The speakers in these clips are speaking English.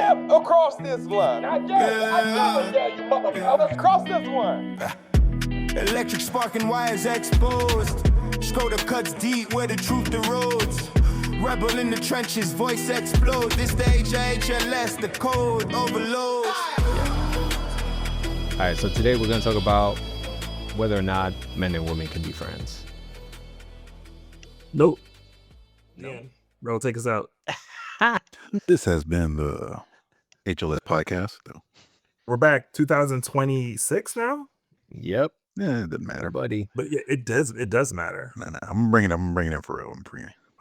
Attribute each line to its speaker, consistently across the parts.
Speaker 1: step across this line. I never dare you, motherfucker. Cross this one.
Speaker 2: Electric sparking wires exposed. Scrota cuts deep where the truth erodes. Rebel in the trenches, voice explodes. This the HIHLS, the code overloads.
Speaker 3: All right, so today we're going to talk about whether or not men and women can be friends.
Speaker 4: Nope. No. Bro, take us out.
Speaker 5: This has been the HLS podcast.
Speaker 4: We're back 2026 now?
Speaker 3: Yep.
Speaker 5: Yeah, it doesn't matter,
Speaker 3: buddy.
Speaker 4: But yeah, it does matter.
Speaker 5: No, I'm bringing it for real.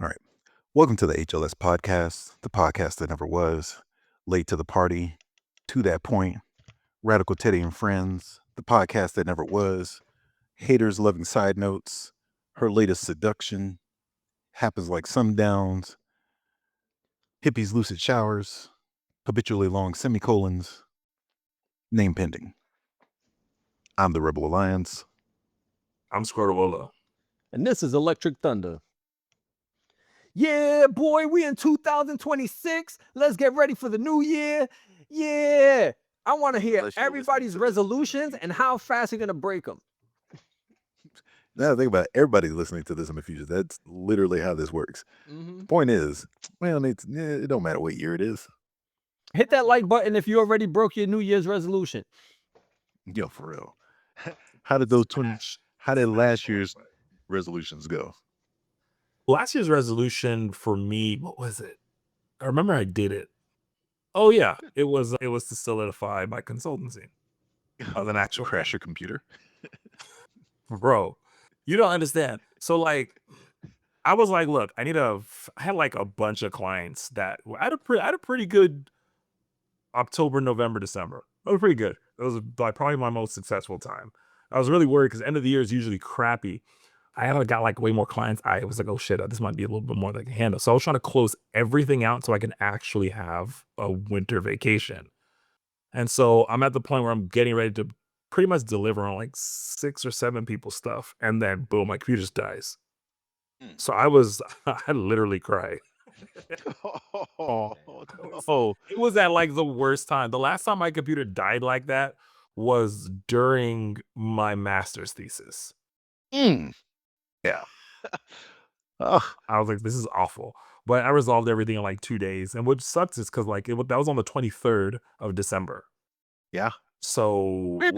Speaker 5: All right. Welcome to the HLS podcast, the podcast that never was, late to the party, to that point, Radical Teddy and Friends, the podcast that never was, haters loving side notes, her latest seduction, happens like sundowns, hippies lucid showers, habitually long semicolons, name pending. I'm the Rebel Alliance.
Speaker 4: I'm Scrota.
Speaker 3: And this is Electric Thunder. Yeah, boy, we in 2026. Let's get ready for the new year. Yeah. I want to hear everybody's resolutions and how fast you're going to break them.
Speaker 5: Now think about it, everybody listening to this in the future. That's literally how this works.
Speaker 3: Mm-hmm.
Speaker 5: Point is, well, it don't matter what year it is.
Speaker 3: Hit that like button if you already broke your New Year's resolution.
Speaker 5: Yo, for real. How did last year's resolutions go?
Speaker 4: Last year's resolution for me, what was it? I remember I did it. Oh yeah, it was to solidify my consultancy. As an actual
Speaker 5: Crash your computer.
Speaker 4: Bro, you don't understand. So like, I was like, look, I had like a bunch of clients that I had a pretty good October, November, December. It was pretty good. It was like probably my most successful time. I was really worried because end of the year is usually crappy. I haven't got like way more clients. I was like, oh shit, this might be a little bit more than I can handle. So I was trying to close everything out so I can actually have a winter vacation. And so I'm at the point where I'm getting ready to pretty much deliver on like 6 or 7 people's stuff. And then boom, my computer just dies. So I literally cried.
Speaker 5: Oh,
Speaker 4: It was at like the worst time. The last time my computer died like that was during my master's thesis.
Speaker 5: yeah. Oh,
Speaker 4: I was like, this is awful. But I resolved everything in like 2 days. And what sucks is because like that was on the 23rd of December.
Speaker 5: yeah.
Speaker 4: So you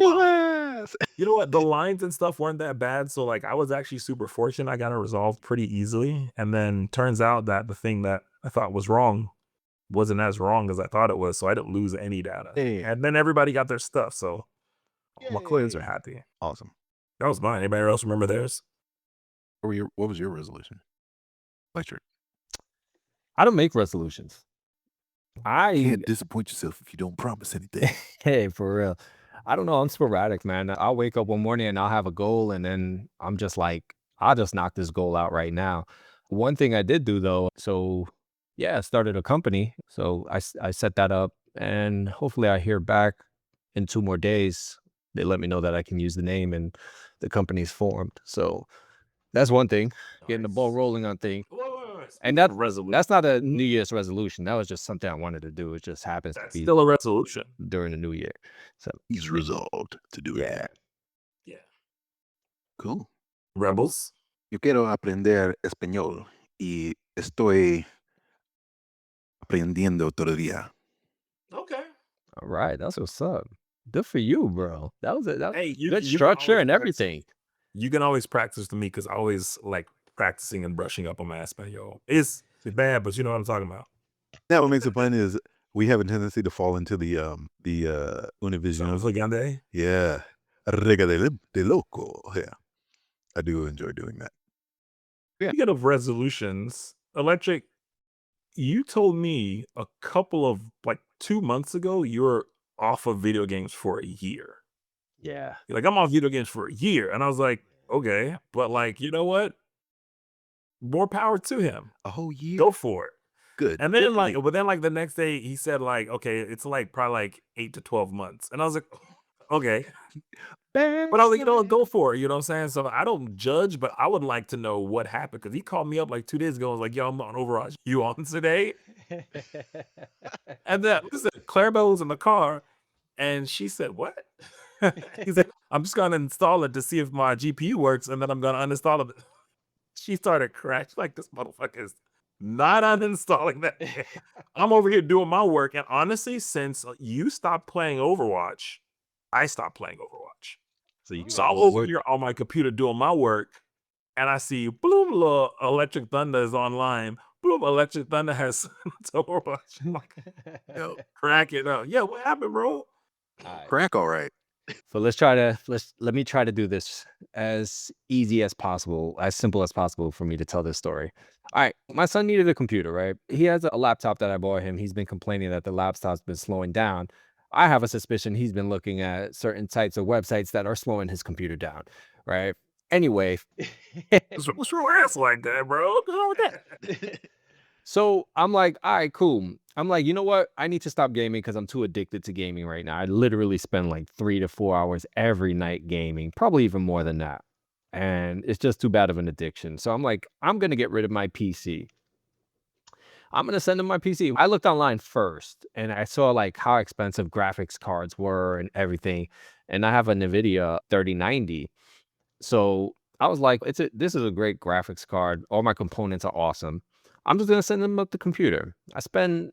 Speaker 4: know what? The lines and stuff weren't that bad. So like I was actually super fortunate. I got it resolved pretty easily. And then turns out that the thing that I thought was wrong wasn't as wrong as I thought it was. So I didn't lose any data.
Speaker 5: Hey.
Speaker 4: And then everybody got their stuff. So my clients are happy.
Speaker 5: Awesome.
Speaker 4: That was mine. Anybody else remember theirs?
Speaker 5: What was your resolution? Electric.
Speaker 3: I don't make resolutions.
Speaker 5: You can't disappoint yourself if you don't promise anything.
Speaker 3: Hey, for real. I don't know. I'm sporadic, man. I'll wake up one morning and I'll have a goal, and then I'm just like, I'll just knock this goal out right now. One thing I did do though, so yeah, I started a company. So I set that up, and hopefully I hear back in 2 more days. They let me know that I can use the name and the company's formed. So that's one thing, getting the ball rolling on things. And that's not a New Year's resolution. That was just something I wanted to do. It just happens to be
Speaker 4: Still a resolution.
Speaker 3: during the new year. So
Speaker 5: He's resolved to do it.
Speaker 4: Yeah.
Speaker 5: Cool.
Speaker 4: Rebels.
Speaker 5: Yo quiero aprender español y estoy aprendiendo todavía.
Speaker 4: Okay.
Speaker 3: all right, that's what's up. Good for you, bro. That was it. That was
Speaker 4: Hey, you
Speaker 3: good
Speaker 4: can
Speaker 3: structure
Speaker 4: always
Speaker 3: and
Speaker 4: practice.
Speaker 3: everything.
Speaker 4: You can always practice with me because I always like practicing and brushing up on my Espanol. It's bad, but you know what I'm talking about.
Speaker 5: Now, what makes it fun is we have a tendency to fall into the Univision.
Speaker 4: Sounds like grande.
Speaker 5: Yeah. Rega de loco. Yeah. I do enjoy doing that.
Speaker 4: Speaking of resolutions, Electrik, you told me a couple of like 2 months ago you were off of video games for a year.
Speaker 3: Yeah.
Speaker 4: You're like, I'm off video games for a year. And I was like, okay, but like, you know what? More power to him.
Speaker 5: A whole year.
Speaker 4: Go for it.
Speaker 5: Good.
Speaker 4: And then like, but then like the next day he said like, okay, it's like probably like 8 to 12 months. And I was like, okay. But I was like, you know what, go for it. You know what I'm saying? So I don't judge, but I would like to know what happened. Cause he called me up like 2 days ago and was like, yo, I'm on Overwatch. You on today? And then listen, Clarabelle was in the car, and she said, "What?" He said, "I'm just gonna install it to see if my GPU works, and then I'm gonna uninstall it." She started crashing like, "This motherfucker is not uninstalling that." I'm over here doing my work, and honestly, since you stopped playing Overwatch, I stopped playing Overwatch. So I'm over here on my computer doing my work, and I see, bloom, little Electric Thunder is online. Bloom, Electric Thunder has Overwatch. I'm like, yo, crack it up. Yeah, what happened, bro?
Speaker 5: Crack, all right.
Speaker 3: So let me try to do this as easy as possible, as simple as possible for me to tell this story. All right, my son needed a computer, right? He has a laptop that I bought him. He's been complaining that the laptop's been slowing down. I have a suspicion he's been looking at certain types of websites that are slowing his computer down, right? Anyway,
Speaker 4: What's your ass like that, bro? What's wrong with that?
Speaker 3: so I'm like, all right, cool. I'm like, you know what? I need to stop gaming because I'm too addicted to gaming right now. I literally spend like 3 to 4 hours every night gaming, probably even more than that. And it's just too bad of an addiction. So I'm like, I'm going to get rid of my PC. I'm going to send him my PC. I looked online first and I saw like how expensive graphics cards were and everything. And I have a NVIDIA 3090. So I was like, this is a great graphics card. All my components are awesome. I'm just going to send him up the computer. I spend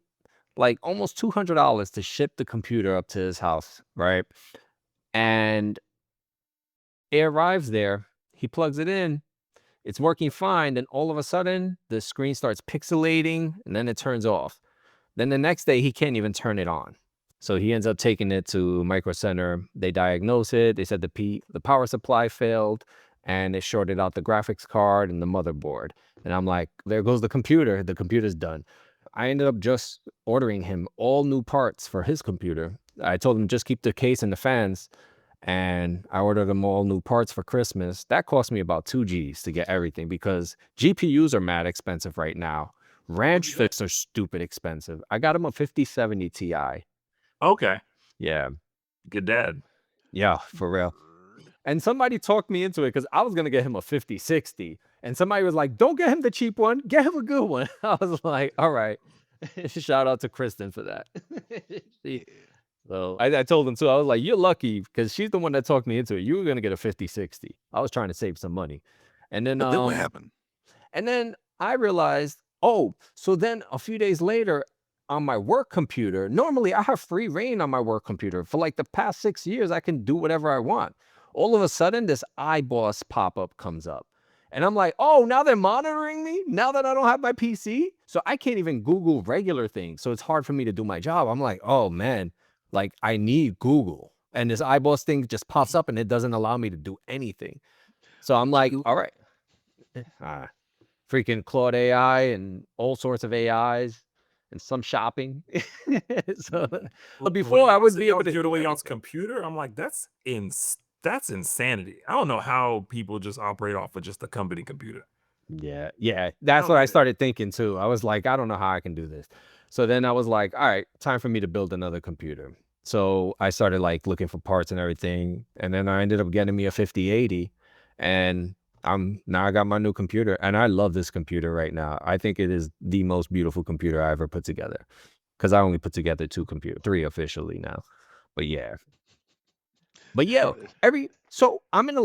Speaker 3: like almost $200 to ship the computer up to his house, right? And it arrives there. He plugs it in. It's working fine. Then all of a sudden, the screen starts pixelating and then it turns off. Then the next day, he can't even turn it on. So he ends up taking it to Micro Center. They diagnose it. They said the power supply failed and it shorted out the graphics card and the motherboard. And I'm like, there goes the computer. The computer's done. I ended up just ordering him all new parts for his computer. I told him just keep the case and the fans. And I ordered him all new parts for Christmas. That cost me about 2 G's to get everything because GPUs are mad expensive right now. RAM chips are stupid expensive. I got him a 5070 Ti.
Speaker 4: Okay.
Speaker 3: Yeah.
Speaker 4: Good dad.
Speaker 3: Yeah, for real. And somebody talked me into it because I was going to get him a 5060. And somebody was like, don't get him the cheap one. Get him a good one. I was like, all right. Shout out to Kristen for that. So I told him too. I was like, you're lucky because she's the one that talked me into it. You were going to get a 5060. I was trying to save some money. And then,
Speaker 5: But then what happened?
Speaker 3: And then I realized, oh, so then a few days later on my work computer, normally I have free reign on my work computer. For like the past 6 years, I can do whatever I want. All of a sudden, this iBoss pop-up comes up. And I'm like, oh, now they're monitoring me? Now that I don't have my PC? So I can't even Google regular things. So it's hard for me to do my job. I'm like, oh, man, like I need Google. And this iBoss thing just pops up and it doesn't allow me to do anything. So I'm like, all right. Freaking Claude AI and all sorts of AIs and some shopping. So before I would be able to
Speaker 4: do it on his computer. I'm like, that's insanity. I don't know how people just operate off of just a company computer.
Speaker 3: Yeah. That's what I started thinking too. I was like, I don't know how I can do this. So then I was like, all right, time for me to build another computer. So I started like looking for parts and everything. And then I ended up getting me a 5080 and now I got my new computer and I love this computer right now. I think it is the most beautiful computer I ever put together because I only put together 3 officially now. But yeah, so I'm in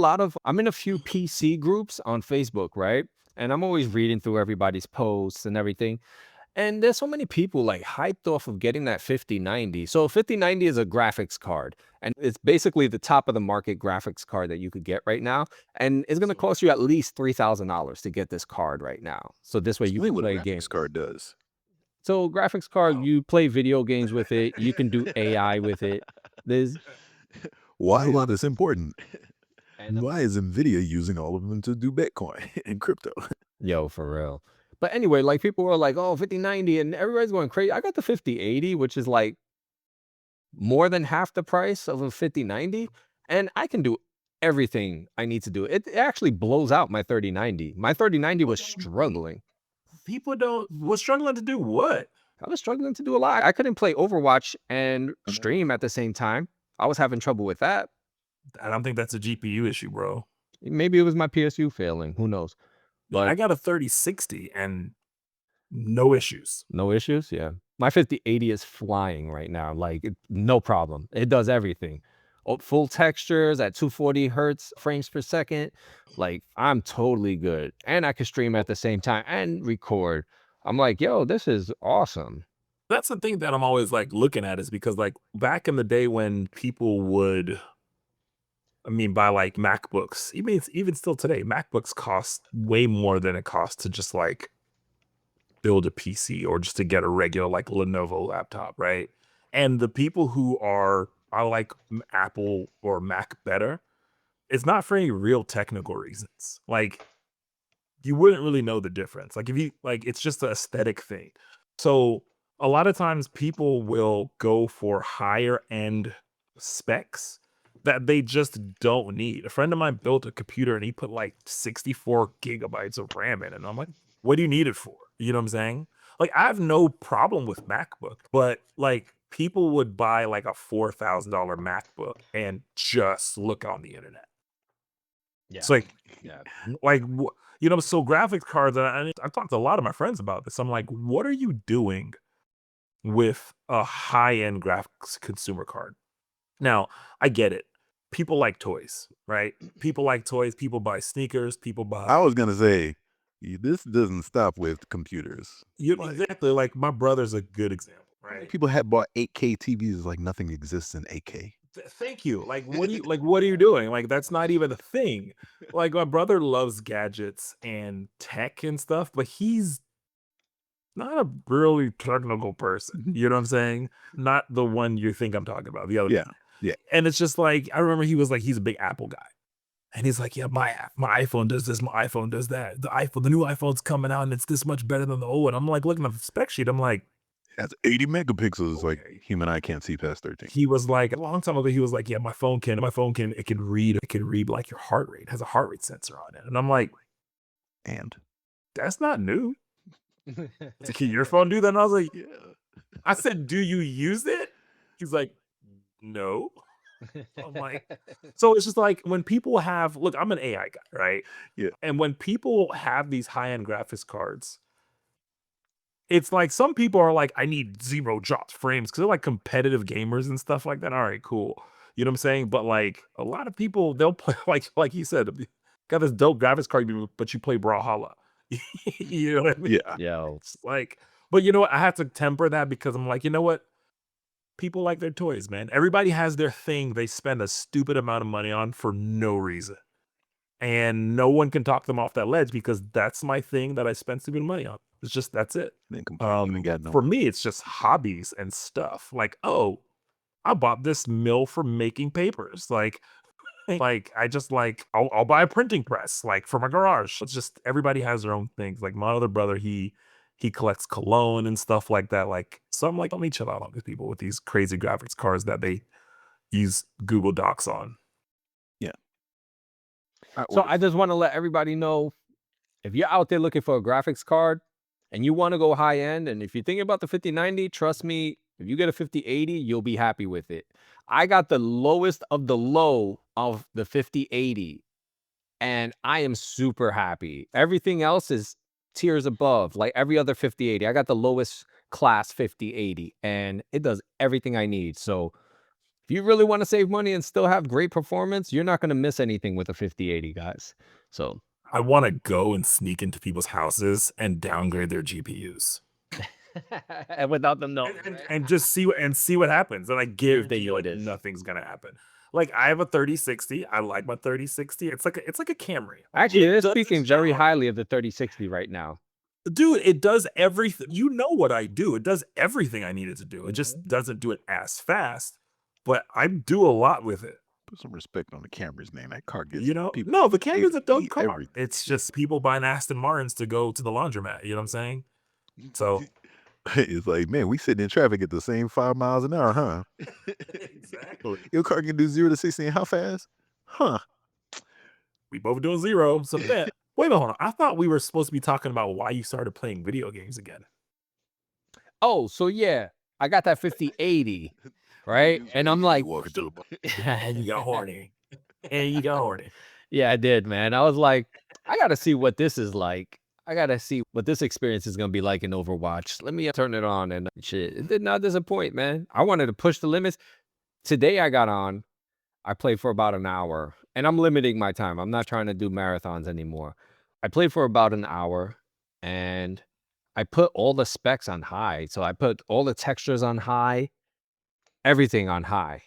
Speaker 3: a few PC groups on Facebook, right? And I'm always reading through everybody's posts and everything. And there's so many people like hyped off of getting that 5090. So 5090 is a graphics card and it's basically the top of the market graphics card that you could get right now. And it's going to cost you at least $3,000 to get this card right now. So this way you can play games.
Speaker 5: Graphics card does.
Speaker 3: So graphics card, you play video games with it. You can do AI with it.
Speaker 5: Why is this important? And why is NVIDIA using all of them to do Bitcoin and crypto?
Speaker 3: Yo, for real. But anyway, like people were like, oh, 5090 and everybody's going crazy. I got the 5080, which is like more than half the price of a 5090. And I can do everything I need to do. It actually blows out my 3090. My 3090 was struggling.
Speaker 4: Was struggling to do what?
Speaker 3: I was struggling to do a lot. I couldn't play Overwatch and stream at the same time. I was having trouble with that.
Speaker 4: I don't think that's a GPU issue, bro.
Speaker 3: Maybe it was my PSU failing. Who knows?
Speaker 4: But I got a 3060 and no issues.
Speaker 3: No issues? Yeah. My 5080 is flying right now. Like, no problem. It does everything. Full textures at 240 hertz frames per second. Like, I'm totally good. And I can stream at the same time and record. I'm like, yo, this is awesome.
Speaker 4: That's the thing that I'm always like looking at, is because like back in the day when people would, buy like MacBooks, even still today, MacBooks cost way more than it costs to just like build a PC or just to get a regular like Lenovo laptop, right? And the people who I like Apple or Mac better, it's not for any real technical reasons. Like, you wouldn't really know the difference. Like, if you like, it's just an aesthetic thing. So a lot of times people will go for higher end specs that they just don't need. A friend of mine built a computer and he put like 64 gigabytes of RAM in it. And I'm like, what do you need it for? You know what I'm saying? Like, I have no problem with MacBook, but like people would buy like a $4,000 MacBook and just look on the internet.
Speaker 3: Yeah.
Speaker 4: It's like,
Speaker 3: Yeah.
Speaker 4: so graphics cards, and I've talked to a lot of my friends about this. I'm like, what are you doing with a high-end graphics consumer card? Now, I get it. People like toys, right? People like toys. People buy sneakers. People buy.
Speaker 5: I was gonna say, this doesn't stop with computers.
Speaker 4: Exactly. Like, my brother's a good example, right?
Speaker 5: People have bought 8K TVs like nothing exists in 8K.
Speaker 4: Thank you. Like, what are you doing? Like, that's not even a thing. Like, my brother loves gadgets and tech and stuff, but he's not a really technical person. You know what I'm saying? Not the one you think I'm talking about. The other
Speaker 5: Yeah.
Speaker 4: one.
Speaker 5: Yeah.
Speaker 4: And it's just like, I remember he was like, he's a big Apple guy. And he's like, yeah, my iPhone does this, my iPhone does that. The new iPhone's coming out and it's this much better than the old one. I'm like looking at the spec sheet. I'm like,
Speaker 5: It has 80 megapixels. Like,
Speaker 4: okay.
Speaker 5: human eye can't see past 13.
Speaker 4: He was like, a long time ago, he was like, yeah, my phone can read like your heart rate. It has a heart rate sensor on it. And I'm like,
Speaker 5: And
Speaker 4: that's not new. Can your phone do that? And I was like, yeah. I said, do you use it? He's like, no. I'm like, so it's just like when people have, look, I'm an AI guy, right?
Speaker 5: Yeah.
Speaker 4: And when people have these high-end graphics cards, it's like some people are like, I need 0 drops frames because they're like competitive gamers and stuff like that. All right, cool. You know what I'm saying? But like a lot of people, they'll play like you said, got this dope graphics card, but you play Brawlhalla. You know what I mean?
Speaker 5: yeah.
Speaker 3: Yo,
Speaker 4: It's like, but you know what? I have to temper that because I'm like, you know what? People like their toys, man. Everybody has their thing they spend a stupid amount of money on for no reason. And no one can talk them off that ledge because that's my thing that I spent stupid money on. It's just, that's it.
Speaker 5: Then complain, got no.
Speaker 4: For me, it's just hobbies and stuff. Like, oh, I bought this mill for making papers. Like I just like, I'll buy a printing press, like for my garage. It's just, everybody has their own things. Like my other brother, he collects cologne and stuff like that. Like, so I'm like, let me chill out on these people with these crazy graphics cards that they use Google Docs on.
Speaker 5: Yeah.
Speaker 3: so I just want to let everybody know, if you're out there looking for a graphics card and you want to go high end, and if you're thinking about the 5090, trust me, if you get a 5080, you'll be happy with it. I got the lowest of the low of the 5080, and I am super happy. Everything else is tiers above, like every other 5080. I got the lowest class 5080, and it does everything I need. So if you really want to save money and still have great performance, you're not going to miss anything with a 5080, guys. So
Speaker 4: I want to go and sneak into people's houses and downgrade their GPUs.
Speaker 3: and without them knowing,
Speaker 4: and just see what happens. And I guarantee you, like,
Speaker 3: notice.
Speaker 4: nothing's gonna happen. Like, I have a 3060. I like my 3060. It's like a Camry.
Speaker 3: Actually, they're
Speaker 4: does
Speaker 3: speaking
Speaker 4: its
Speaker 3: very
Speaker 4: job.
Speaker 3: highly of the 3060 right now.
Speaker 4: Dude, it does everything. You know what I do. It does everything I need it to do. It just doesn't do it as fast, but I do a lot with it.
Speaker 5: Put some respect on the Camry's name. That car gets
Speaker 4: You know,
Speaker 5: people.
Speaker 4: no, the Camry's a dope
Speaker 5: eat
Speaker 4: car.
Speaker 5: everything.
Speaker 4: It's just people buying Aston Martins to go to the laundromat. You know what I'm saying? So
Speaker 5: It's like, man, we sitting in traffic at the same 5 miles an hour, huh?
Speaker 4: exactly.
Speaker 5: Your car can do 0 to 60 in how fast? Huh?
Speaker 4: We both doing 0. So that. Wait a minute, hold on. I thought we were supposed to be talking about why you started playing video games again.
Speaker 3: Oh, so yeah, I got that 5080, right? And I'm like,
Speaker 5: walking to a bar.
Speaker 4: And you got horny. And you got horny.
Speaker 3: yeah, I did, man. I was like, I got to see what this is like. I gotta see what this experience is gonna be like in Overwatch. Let me turn it on and shit. It did not disappoint, man. I wanted to push the limits. Today I got on. I played for about an hour, and I'm limiting my time. I'm not trying to do marathons anymore. I played for about an hour, and I put all the specs on high. So I put all the textures on high, everything on high.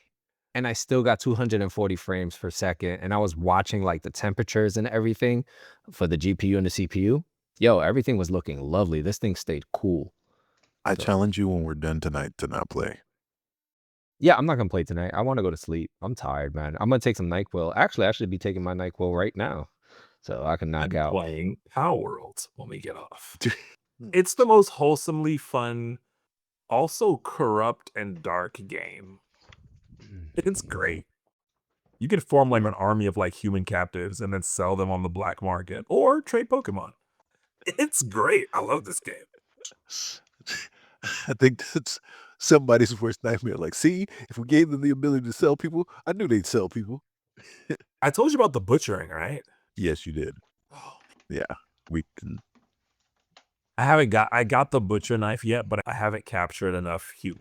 Speaker 3: And I still got 240 frames per second. And I was watching like the temperatures and everything for the GPU and the CPU. Yo, everything was looking lovely. This thing stayed cool.
Speaker 5: I
Speaker 3: So,
Speaker 5: challenge you when we're done tonight to not play.
Speaker 3: yeah, I'm not gonna play tonight. I want to go to sleep. I'm tired, man. I'm gonna take some NyQuil. Actually, I should be taking my NyQuil right now, so I can knock
Speaker 4: I'm
Speaker 3: out.
Speaker 4: playing Power World when we get off. It's the most wholesomely fun, also corrupt and dark game. It's great. You can form like an army of like human captives and then sell them on the black market or trade Pokemon. It's great. I love this game.
Speaker 5: I think that's somebody's worst nightmare. Like, see, if we gave them the ability to sell people, I knew they'd sell people.
Speaker 4: I told you about the butchering, right?
Speaker 5: Yes, you did.
Speaker 4: Oh,
Speaker 5: Yeah, we can.
Speaker 4: I got the butcher knife yet, but I haven't captured enough Oh,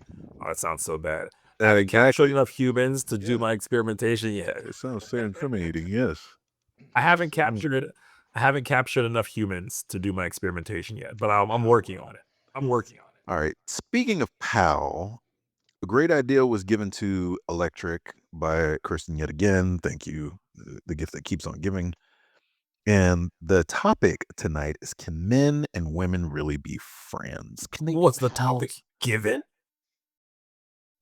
Speaker 4: that sounds so bad. I haven't captured enough humans to do my experimentation yet.
Speaker 5: It sounds so incriminating. Yes.
Speaker 4: I haven't captured enough humans to do my experimentation yet, but I'm working on it. I'm working on it.
Speaker 5: All right. Speaking of PAL, a great idea was given to Electrik by Kirsten yet again. Thank you. The gift that keeps on giving. And the topic tonight is, can men and women really be friends? Can they be
Speaker 4: What's the
Speaker 5: pals?
Speaker 4: topic? Given?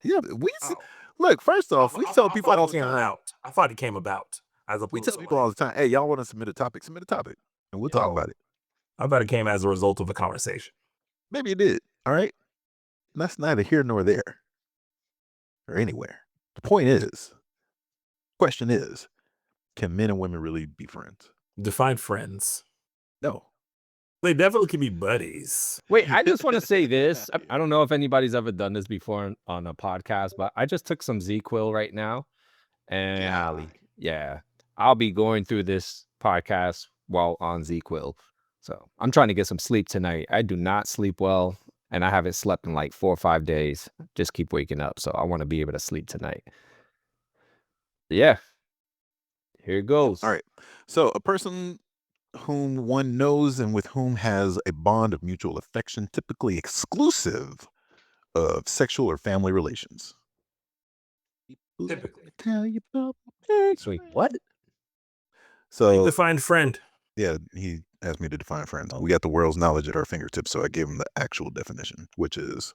Speaker 5: Yeah,
Speaker 4: Oh.
Speaker 5: look, first off, we tell people all the
Speaker 4: came
Speaker 5: time.
Speaker 4: out. I thought it came about. As
Speaker 5: We
Speaker 4: opposed
Speaker 5: tell
Speaker 4: to
Speaker 5: people all the time, hey, y'all want to submit a topic, and we'll talk about it.
Speaker 4: I thought it came as a result of a conversation.
Speaker 5: Maybe it did. All right. That's neither here nor there or anywhere. The question is, can men and women really be friends?
Speaker 4: Define friends.
Speaker 5: No.
Speaker 4: They definitely can be buddies.
Speaker 3: Wait, I just want to say this. I don't know if anybody's ever done this before on a podcast, but I just took some Z-Quil right now. And yeah, I'll be going through this podcast while on Z-Quil. So I'm trying to get some sleep tonight. I do not sleep well, and I haven't slept in like 4 or 5 days. Just keep waking up. So I want to be able to sleep tonight. Yeah. Here it goes.
Speaker 5: All right. So a person whom one knows and with whom has a bond of mutual affection, typically exclusive of sexual or family relations.
Speaker 4: Typically.
Speaker 5: Tell you about
Speaker 3: Sweet. What?
Speaker 5: So
Speaker 4: Define friend.
Speaker 5: yeah, he asked me to define friends. We got the world's knowledge at our fingertips, so I gave him the actual definition, which is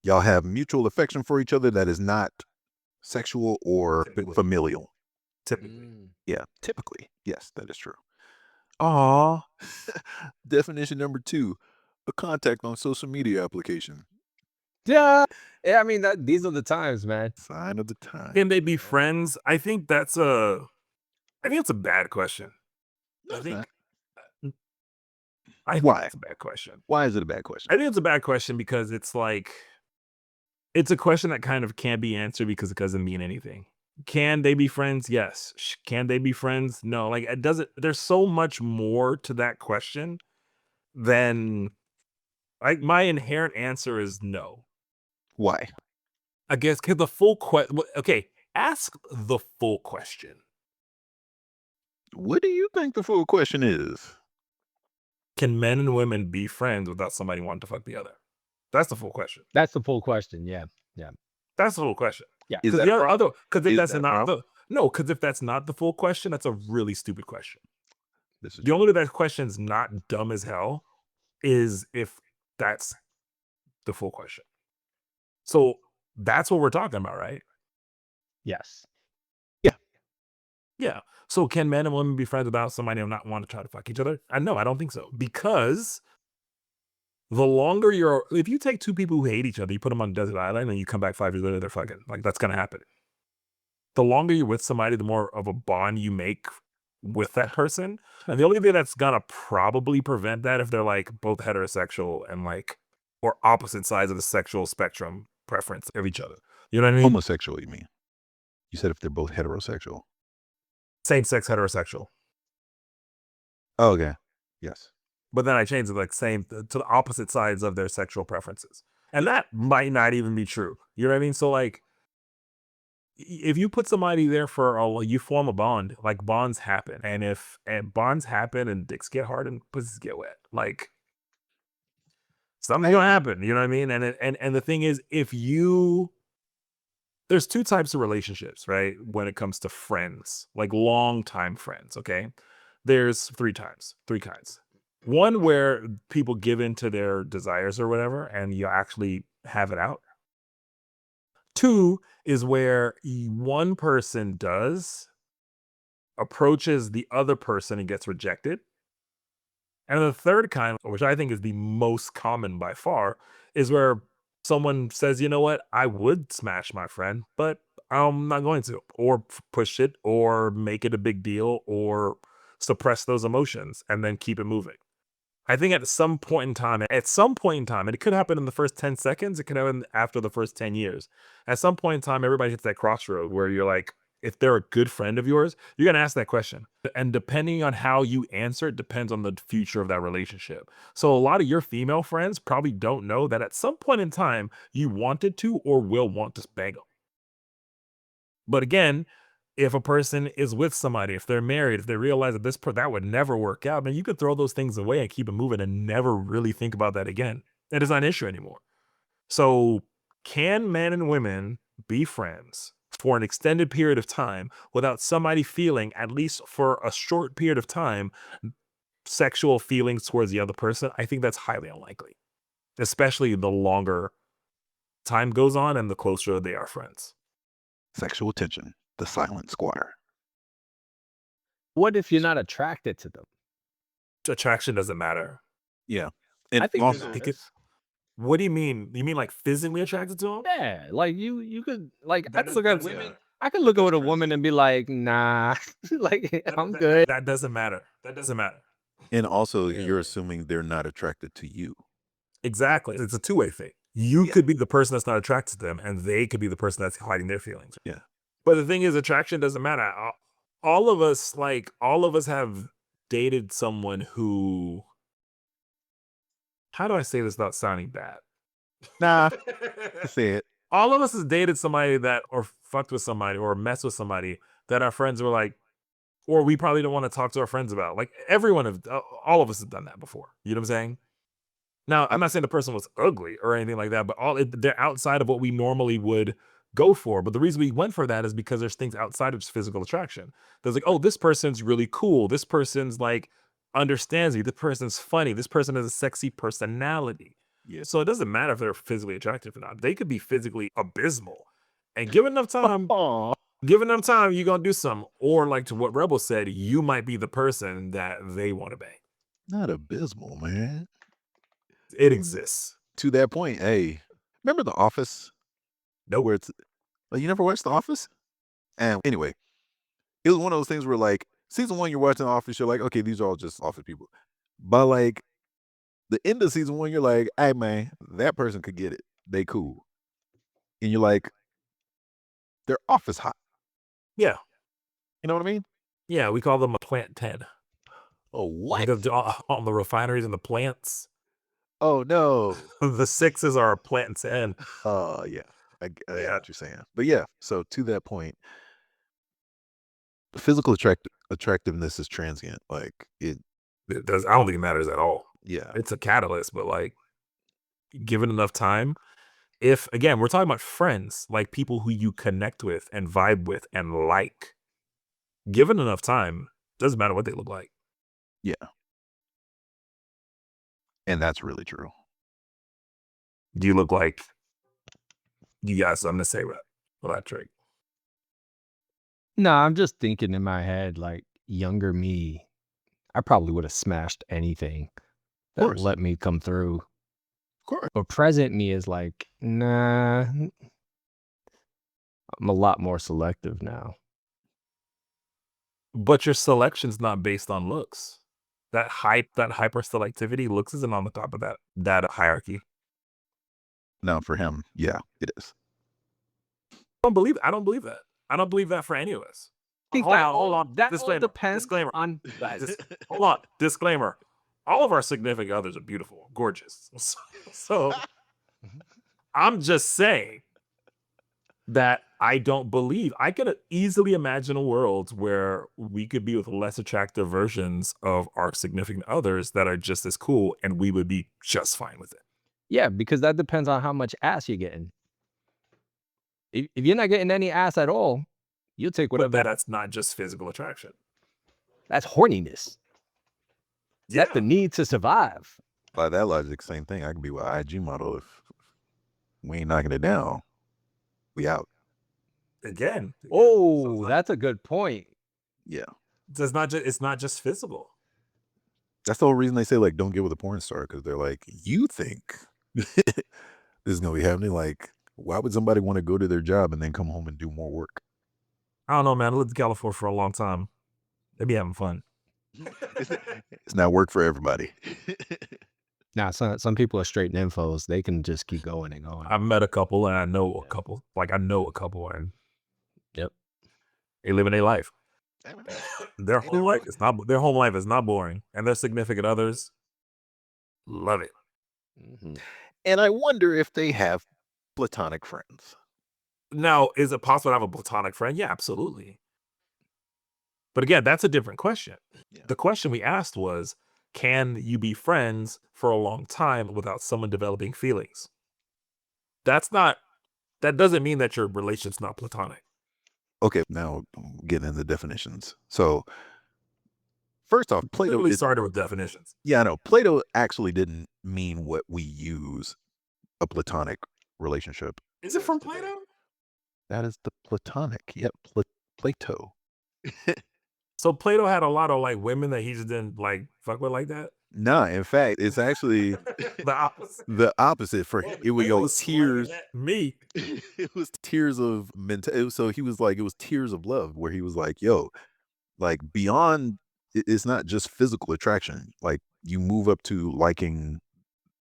Speaker 5: y'all have mutual affection for each other that is not sexual or familial.
Speaker 4: Typically.
Speaker 5: Yeah, typically. Yes, that is true. Aw. Definition number 2, a contact on social media application.
Speaker 3: Yeah. Yeah, I mean these are the times, man.
Speaker 5: Sign of the time.
Speaker 4: Can they be friends? I think that's a bad question.
Speaker 5: No, it's not.
Speaker 4: I think
Speaker 5: Why?
Speaker 4: it's a bad question.
Speaker 5: Why is it a bad question?
Speaker 4: I think it's a bad question because it's like, it's a question that kind of can't be answered because it doesn't mean anything. Can they be friends? Yes. Can they be friends? No. Like, it doesn't, there's so much more to that question than, like, my inherent answer is no.
Speaker 5: Why?
Speaker 4: I guess because the full question, okay, ask the full question.
Speaker 5: What do you think the full question is?
Speaker 4: Can men and women be friends without somebody wanting to fuck the other? That's the full question.
Speaker 3: That's the full question. Yeah. Yeah.
Speaker 4: That's the full question.
Speaker 3: Yeah.
Speaker 5: Is
Speaker 4: Because
Speaker 5: that a
Speaker 4: other, because if
Speaker 5: Is
Speaker 4: that's
Speaker 5: that a
Speaker 4: not
Speaker 5: problem?
Speaker 4: because if that's not the full question, that's a really stupid question.
Speaker 5: This is
Speaker 4: The only way that question's not dumb as hell is if that's the full question. So that's what we're talking about, right?
Speaker 3: Yes.
Speaker 4: Yeah. So can men and women be friends without somebody not want to try to fuck each other? No, I don't think so. Because the longer if you take two people who hate each other, you put them on a desert island and you come back 5 years later, they're fucking. Like, that's going to happen. The longer you're with somebody, the more of a bond you make with that person. And the only thing that's going to probably prevent that if they're like both heterosexual and like, or opposite sides of the sexual spectrum preference of each other. You know what I mean?
Speaker 5: homosexual, you mean? You said if they're both heterosexual.
Speaker 4: Same sex heterosexual.
Speaker 5: Oh, okay. Yes.
Speaker 4: But then I changed it like same to the opposite sides of their sexual preferences. And that might not even be true. You know what I mean? So like if you put somebody there for you form a bond, like bonds happen. And bonds happen and dicks get hard and pussies get wet. Like something's gonna happen. You know what I mean? And the thing is, there's two types of relationships, right? When it comes to friends, like long time friends, okay? There's three kinds. One where people give in to their desires or whatever, and you actually have it out. Two is where one person approaches the other person and gets rejected. And the third kind, which I think is the most common by far, is where someone says, you know what, I would smash my friend, but I'm not going to, or push it, or make it a big deal, or suppress those emotions and then keep it moving. I think at some point in time, and it could happen in the first 10 seconds, it could happen after the first 10 years. At some point in time, everybody hits that crossroad where you're like, if they're a good friend of yours, you're going to ask that question. And depending on how you answer, it depends on the future of that relationship. So a lot of your female friends probably don't know that at some point in time, you wanted to or will want to bang them. But again, if a person is with somebody, if they're married, if they realize that that would never work out, man, you could throw those things away and keep it moving and never really think about that again. That is not an issue anymore. So can men and women be friends for an extended period of time without somebody feeling, at least for a short period of time, sexual feelings towards the other person? I think that's highly unlikely, especially the longer time goes on and the closer they are friends.
Speaker 5: Sexual tension, the silent squatter.
Speaker 3: What if you're not attracted to them?
Speaker 4: Attraction doesn't matter.
Speaker 5: Yeah. And
Speaker 3: I think
Speaker 5: also,
Speaker 3: it matters.
Speaker 4: What do you mean? You mean like physically attracted to them?
Speaker 3: Yeah, like you could like I
Speaker 4: That
Speaker 3: could look at
Speaker 4: does-
Speaker 3: women.
Speaker 4: yeah.
Speaker 3: I could look at a woman and be like, nah, like I'm good.
Speaker 4: That doesn't matter. That doesn't matter.
Speaker 5: and also
Speaker 4: Yeah.
Speaker 5: you're assuming they're not attracted to you.
Speaker 4: Exactly. It's a two-way thing. You could be the person that's not attracted to them, and they could be the person that's hiding their feelings.
Speaker 5: Yeah.
Speaker 4: But the thing is, attraction doesn't matter. All of us have dated someone who. How do I say this without sounding bad?
Speaker 5: Nah, say it.
Speaker 4: All of us has dated somebody that, or fucked with somebody, or messed with somebody that our friends were like, or we probably don't want to talk to our friends about. Like all of us have done that before. You know what I'm saying? Now, I'm not saying the person was ugly or anything like that, but they're outside of what we normally would go for. But the reason we went for that is because there's things outside of just physical attraction. There's like, oh, this person's really cool. This person's like understands me. This person's funny. This person has a sexy personality.
Speaker 5: Yeah.
Speaker 4: So it doesn't matter if they're physically attractive or not. They could be physically abysmal. And given enough time,
Speaker 5: Aw.
Speaker 4: given them time, you're gonna do something. Or like to what Rebel said, you might be the person that they want to bang.
Speaker 5: Not abysmal, man.
Speaker 4: It exists.
Speaker 5: To that point, hey, remember The Office?
Speaker 4: Nope.
Speaker 5: Where it's like, you never watched The Office? And anyway, it was one of those things where like season 1, you're watching The Office, you're like, okay, these are all just office people. But like the end of season 1, you're like, hey man, that person could get it. They cool. And you're like, they're office hot.
Speaker 4: Yeah.
Speaker 5: You know what I mean?
Speaker 4: Yeah, we call them a plant 10.
Speaker 5: Oh, what?
Speaker 4: Because on the refineries and the plants,
Speaker 5: Oh no.
Speaker 4: the 6s are a plant 10.
Speaker 5: Oh yeah. I get
Speaker 4: Yeah.
Speaker 5: what you're saying. But yeah, so to that point, physical attractiveness is transient. Like it,
Speaker 4: It does. I don't think it matters at all.
Speaker 5: yeah.
Speaker 4: It's a catalyst, but like, given enough time, if again we're talking about friends, like people who you connect with and vibe with and like, given enough time, doesn't matter what they look like.
Speaker 5: Yeah. And that's really true.
Speaker 4: Do you look like you got something to say with Electrik?
Speaker 3: No, I'm just thinking in my head, like younger me, I probably would have smashed anything that
Speaker 5: course.
Speaker 3: let me come through.
Speaker 5: Of course.
Speaker 3: But present me is like, nah, I'm a lot more selective now.
Speaker 4: But your selection's not based on looks. That hyper selectivity, looks isn't on the top of that hierarchy.
Speaker 5: No, for him, yeah, it is.
Speaker 4: I don't believe that. I don't believe that for any of us. Hold on.
Speaker 3: That all
Speaker 4: Disclaimer.
Speaker 3: depends
Speaker 4: Disclaimer.
Speaker 3: on
Speaker 4: Hold on. Disclaimer. all of our significant others are beautiful, gorgeous. So I'm just saying that I don't believe I could easily imagine a world where we could be with less attractive versions of our significant others that are just as cool, and we would be just fine with it.
Speaker 3: Yeah, because that depends on how much ass you're getting. If you're not getting any ass at all, you'll take
Speaker 4: But
Speaker 3: whatever.
Speaker 4: that's not just physical attraction.
Speaker 3: That's horniness.
Speaker 4: Yeah.
Speaker 3: That's the need to survive.
Speaker 5: By that logic, same thing. I can be with IG model if we ain't knocking it down. We out.
Speaker 4: Again.
Speaker 3: Oh, that's a good point.
Speaker 5: Yeah.
Speaker 4: It's not just physical.
Speaker 5: That's the whole reason they say, like, don't get with a porn star, because they're like, you think this is going to be happening? Like, why would somebody want to go to their job and then come home and do more work?
Speaker 4: I don't know, man. I lived in California for a long time. They be having fun.
Speaker 5: It's not work for everybody.
Speaker 3: Now, some people are straight nymphos. They can just keep going and going.
Speaker 4: I met a couple and I know a couple. Like, I know a couple and
Speaker 3: Yep.
Speaker 4: they living their life. Their home life is not boring. And their significant others love it.
Speaker 3: Mhm.
Speaker 5: And I wonder if they have platonic friends.
Speaker 4: Now, is it possible to have a platonic friend? Yeah, absolutely. But again, that's a different question.
Speaker 5: Yeah.
Speaker 4: The question we asked was, can you be friends for a long time without someone developing feelings? That doesn't mean that your relationship's not platonic.
Speaker 5: Okay, now getting into definitions. So, first off, Plato
Speaker 4: Literally started with definitions.
Speaker 5: Yeah, I know. Plato actually didn't mean what we use, a platonic relationship.
Speaker 4: Is it from Plato?
Speaker 5: That is the platonic. Yep, Plato.
Speaker 4: So Plato had a lot of like women that he just didn't like fuck with like that?
Speaker 5: Nah, in fact, it's actually
Speaker 4: The opposite.
Speaker 5: the opposite for him. It would go tears.
Speaker 4: Me.
Speaker 5: It was tears of so he was like, it was tears of love, where he was like, yo, like beyond, it's not just physical attraction. Like you move up to liking.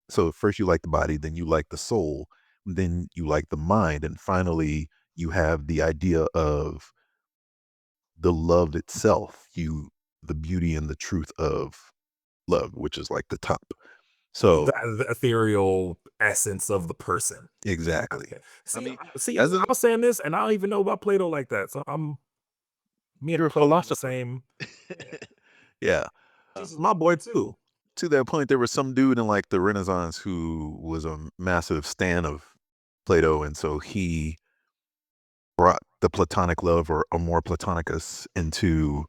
Speaker 5: So first you like the body, then you like the soul, then you like the mind, and finally you have the idea of the love itself, the beauty and the truth of love, which is like the top. So
Speaker 4: The ethereal essence of the person.
Speaker 5: exactly.
Speaker 4: Okay.
Speaker 5: I
Speaker 4: I was saying this and I don't even know about Plato like that. So me and
Speaker 5: You're a
Speaker 4: Plato are the
Speaker 5: philosopher.
Speaker 4: same.
Speaker 5: Yeah.
Speaker 4: This is my boy too.
Speaker 5: To that point, there was some dude in like the Renaissance who was a massive stan of Plato, and so he brought the Platonic love or Amor Platonicus into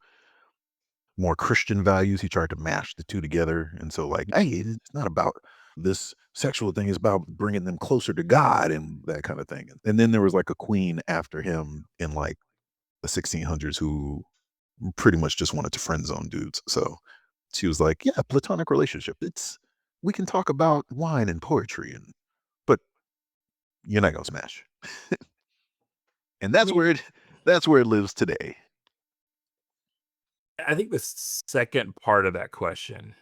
Speaker 5: more Christian values. He tried to mash the two together. And so like, hey, it's not about this sexual thing. It's about bringing them closer to God and that kind of thing. And then there was like a queen after him in like the 1600s who pretty much just wanted to friend zone dudes. So she was like, yeah, platonic relationship. We can talk about wine and poetry, but you're not going to smash. And that's where it lives today.
Speaker 4: I think the second part of that question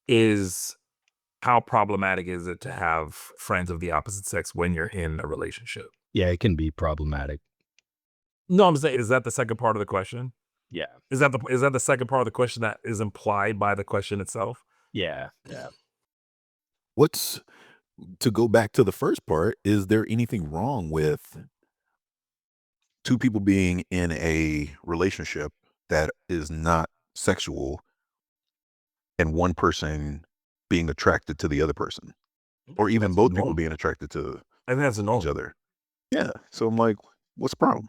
Speaker 4: is, how problematic is it to have friends of the opposite sex when you're in a relationship?
Speaker 3: Yeah, it can be problematic.
Speaker 4: No, I'm saying, is that the second part of the question?
Speaker 3: Yeah.
Speaker 4: Is that the second part of the question that is implied by the question itself?
Speaker 3: Yeah. Yeah.
Speaker 5: To go back to the first part, is there anything wrong with two people being in a relationship that is not sexual and one person being attracted to the other person, or even both people being attracted to
Speaker 4: I think that's
Speaker 5: each
Speaker 4: normal.
Speaker 5: other? Yeah. So I'm like, what's the problem?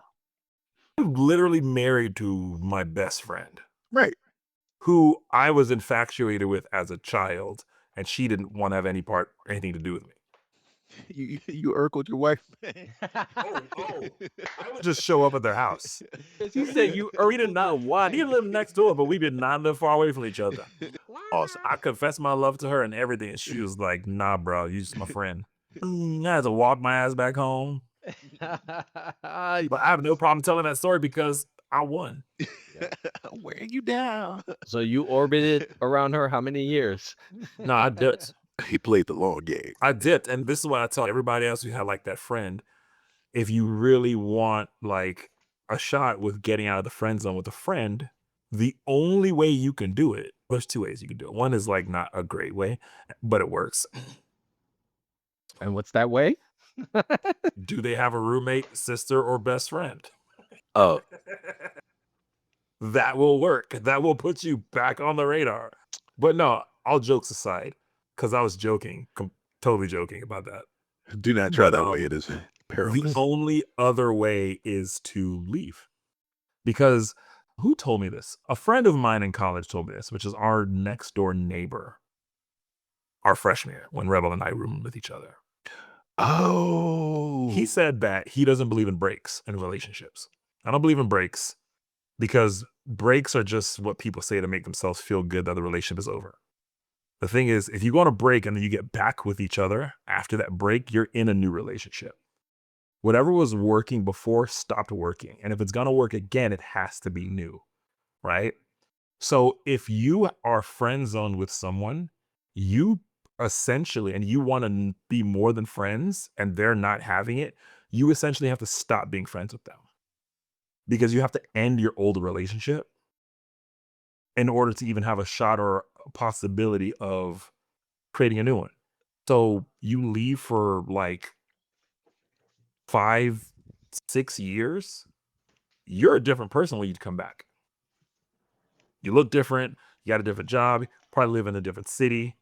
Speaker 4: I'm literally married to my best friend,
Speaker 5: Right.
Speaker 4: who I was infatuated with as a child, and she didn't want to have anything to do with me.
Speaker 5: You Urkeled your wife.
Speaker 4: I would just show up at their house.
Speaker 3: You said
Speaker 4: We did not want. We lived next door, but we did not live far away from each other.
Speaker 5: Awesome.
Speaker 4: I confessed my love to her and everything, and she was like, "Nah, bro, you just my friend." I had to walk my ass back home, but I have no problem telling that story because I won.
Speaker 5: Wearing you down.
Speaker 3: So you orbited around her how many years?
Speaker 4: No, I dipped.
Speaker 5: He played the long game.
Speaker 4: I dipped, and this is what I tell everybody else who had like that friend. If you really want like a shot with getting out of the friend zone with a friend, the only way you can do it There's two ways you can do it. One is like not a great way, but it works.
Speaker 3: And what's that way?
Speaker 4: Do they have a roommate, sister, or best friend?
Speaker 3: Oh,
Speaker 4: That will work. That will put you back on the radar. But no, all jokes aside, because I was joking, totally joking about that.
Speaker 5: Do not try
Speaker 4: But,
Speaker 5: that way. It is
Speaker 4: the
Speaker 5: perilous.
Speaker 4: only other way is to leave. Because who told me this? A friend of mine in college told me this, which is our next door neighbor, our freshman year, when Rebel and I roomed with each other.
Speaker 5: Oh,
Speaker 4: He said that he doesn't believe in breaks in relationships. I don't believe in breaks because breaks are just what people say to make themselves feel good that the relationship is over. The thing is, if you go on a break and then you get back with each other after that break, you're in a new relationship. Whatever was working before stopped working. And if it's going to work again, it has to be new, right? So if you are friend zoned with someone, you essentially, and you want to be more than friends and they're not having it, you essentially have to stop being friends with them because you have to end your old relationship in order to even have a shot or a possibility of creating a new one. So you leave for like 5, 6 years, you're a different person when you come back. You look different, you got a different job, probably live in a different city,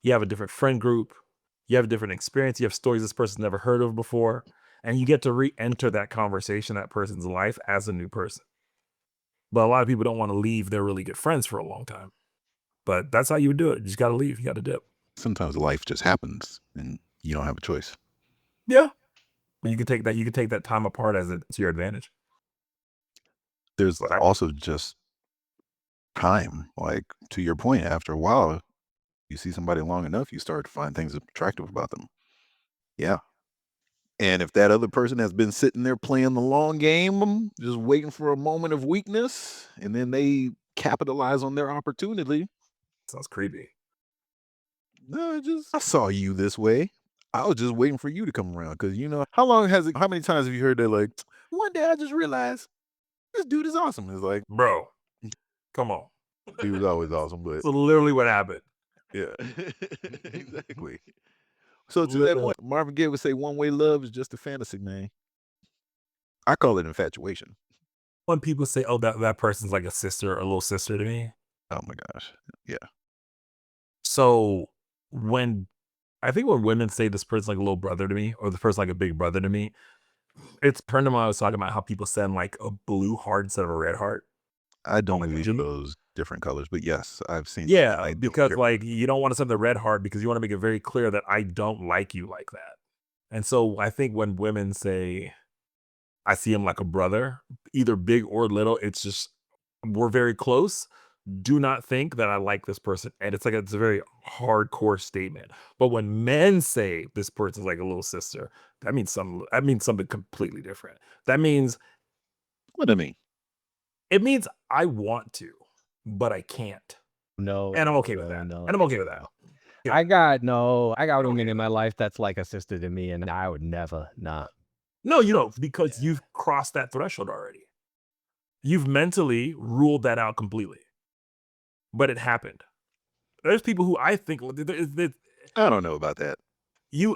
Speaker 4: you have a different friend group, you have a different experience, you have stories this person's never heard of before, and you get to re-enter that conversation, that person's life as a new person. But a lot of people don't want to leave their really good friends for a long time. But that's how you would do it. You just got to leave. You got to dip.
Speaker 5: sometimes life just happens and you don't have a choice.
Speaker 4: Yeah. But you can take that. You can take that time apart as it's your advantage.
Speaker 5: There's
Speaker 4: Right.
Speaker 5: also just time. Like, to your point, after a while, you see somebody long enough, you start to find things attractive about them. Yeah. And if that other person has been sitting there playing the long game, just waiting for a moment of weakness, and then they capitalize on their opportunity.
Speaker 4: Sounds creepy.
Speaker 5: No, I saw you this way. I was just waiting for you to come around. Cause how many times have you heard that, like, one day I just realized this dude is awesome. It's like,
Speaker 4: Bro, come on.
Speaker 5: he was always awesome, but
Speaker 4: That's literally what happened.
Speaker 5: yeah. Exactly. So to that point, Marvin Gaye would say one-way love is just a fantasy, man. I call it infatuation.
Speaker 4: When people say, oh, that person's like a sister or a little sister to me.
Speaker 5: Oh my gosh. Yeah.
Speaker 4: So when women say this person's like a little brother to me, or the person's like a big brother to me, it's a friend of mine was talking about how people send like a blue heart instead of a red heart.
Speaker 5: I don't
Speaker 4: my
Speaker 5: use
Speaker 4: vision.
Speaker 5: those different colors, but yes, I've seen.
Speaker 4: Yeah,
Speaker 5: I don't
Speaker 4: because
Speaker 5: care.
Speaker 4: like you don't want to send the red heart because you want to make it very clear that I don't like you like that. And so I think when women say, I see him like a brother, either big or little, it's just, we're very close. Do not think that I like this person. And it's a very hardcore statement. But when men say this person's like a little sister, that means something completely different. That means,
Speaker 5: What do I mean?
Speaker 4: it means I want to, but I can't.
Speaker 3: no.
Speaker 4: And I'm okay with that.
Speaker 3: No.
Speaker 4: And I'm okay with that. Yeah.
Speaker 3: I got women in my life that's like a sister to me, and I would never, nah.
Speaker 4: No, you don't, because you've crossed that threshold already. You've mentally ruled that out completely. But it happened. There's people who I think
Speaker 5: I don't know about that.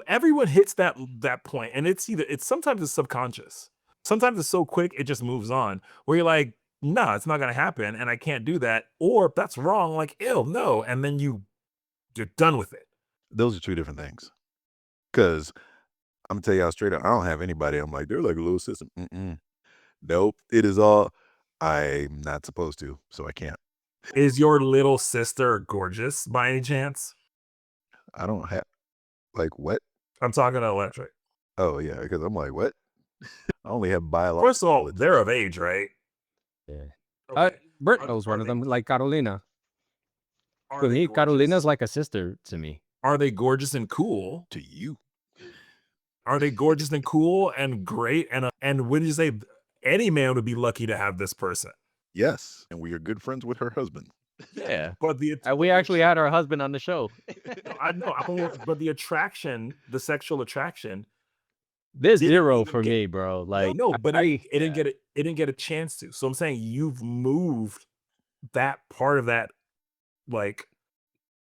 Speaker 4: everyone hits that point, and it's sometimes it's subconscious. Sometimes it's so quick it just moves on. Where you're like, no, it's not gonna happen, and I can't do that. Or if that's wrong, like, ew, no, and then you're done with it.
Speaker 5: Those are two different things. Because I'm gonna tell y'all straight up, I don't have anybody. I'm like, they're like a little sister. Nope. It is all, I'm not supposed to, so I can't.
Speaker 4: Is your little sister gorgeous by any chance?
Speaker 5: I don't have, like, what?
Speaker 4: I'm talking to Electrik.
Speaker 5: Oh yeah, because I'm like, what? I only have biological.
Speaker 4: First of all, they're of age, right?
Speaker 3: Yeah.
Speaker 4: Okay.
Speaker 3: Bert knows one of them, like Carolina.
Speaker 4: Are
Speaker 3: For
Speaker 4: they
Speaker 3: me,
Speaker 4: gorgeous?
Speaker 3: Carolina's like a sister to me.
Speaker 4: Are they gorgeous and cool?
Speaker 5: To you.
Speaker 4: Are they gorgeous and cool and great? And would you say any man would be lucky to have this person?
Speaker 5: Yes, and we are good friends with her husband.
Speaker 3: Yeah.
Speaker 4: But
Speaker 3: We actually had our husband on the show.
Speaker 4: I know, but the attraction, the sexual attraction,
Speaker 3: There's
Speaker 4: didn't
Speaker 3: zero
Speaker 4: even
Speaker 3: for
Speaker 4: get-
Speaker 3: me, bro. Like,
Speaker 4: no, but
Speaker 3: I
Speaker 4: it didn't get a chance to. So I'm saying you've moved that part of that like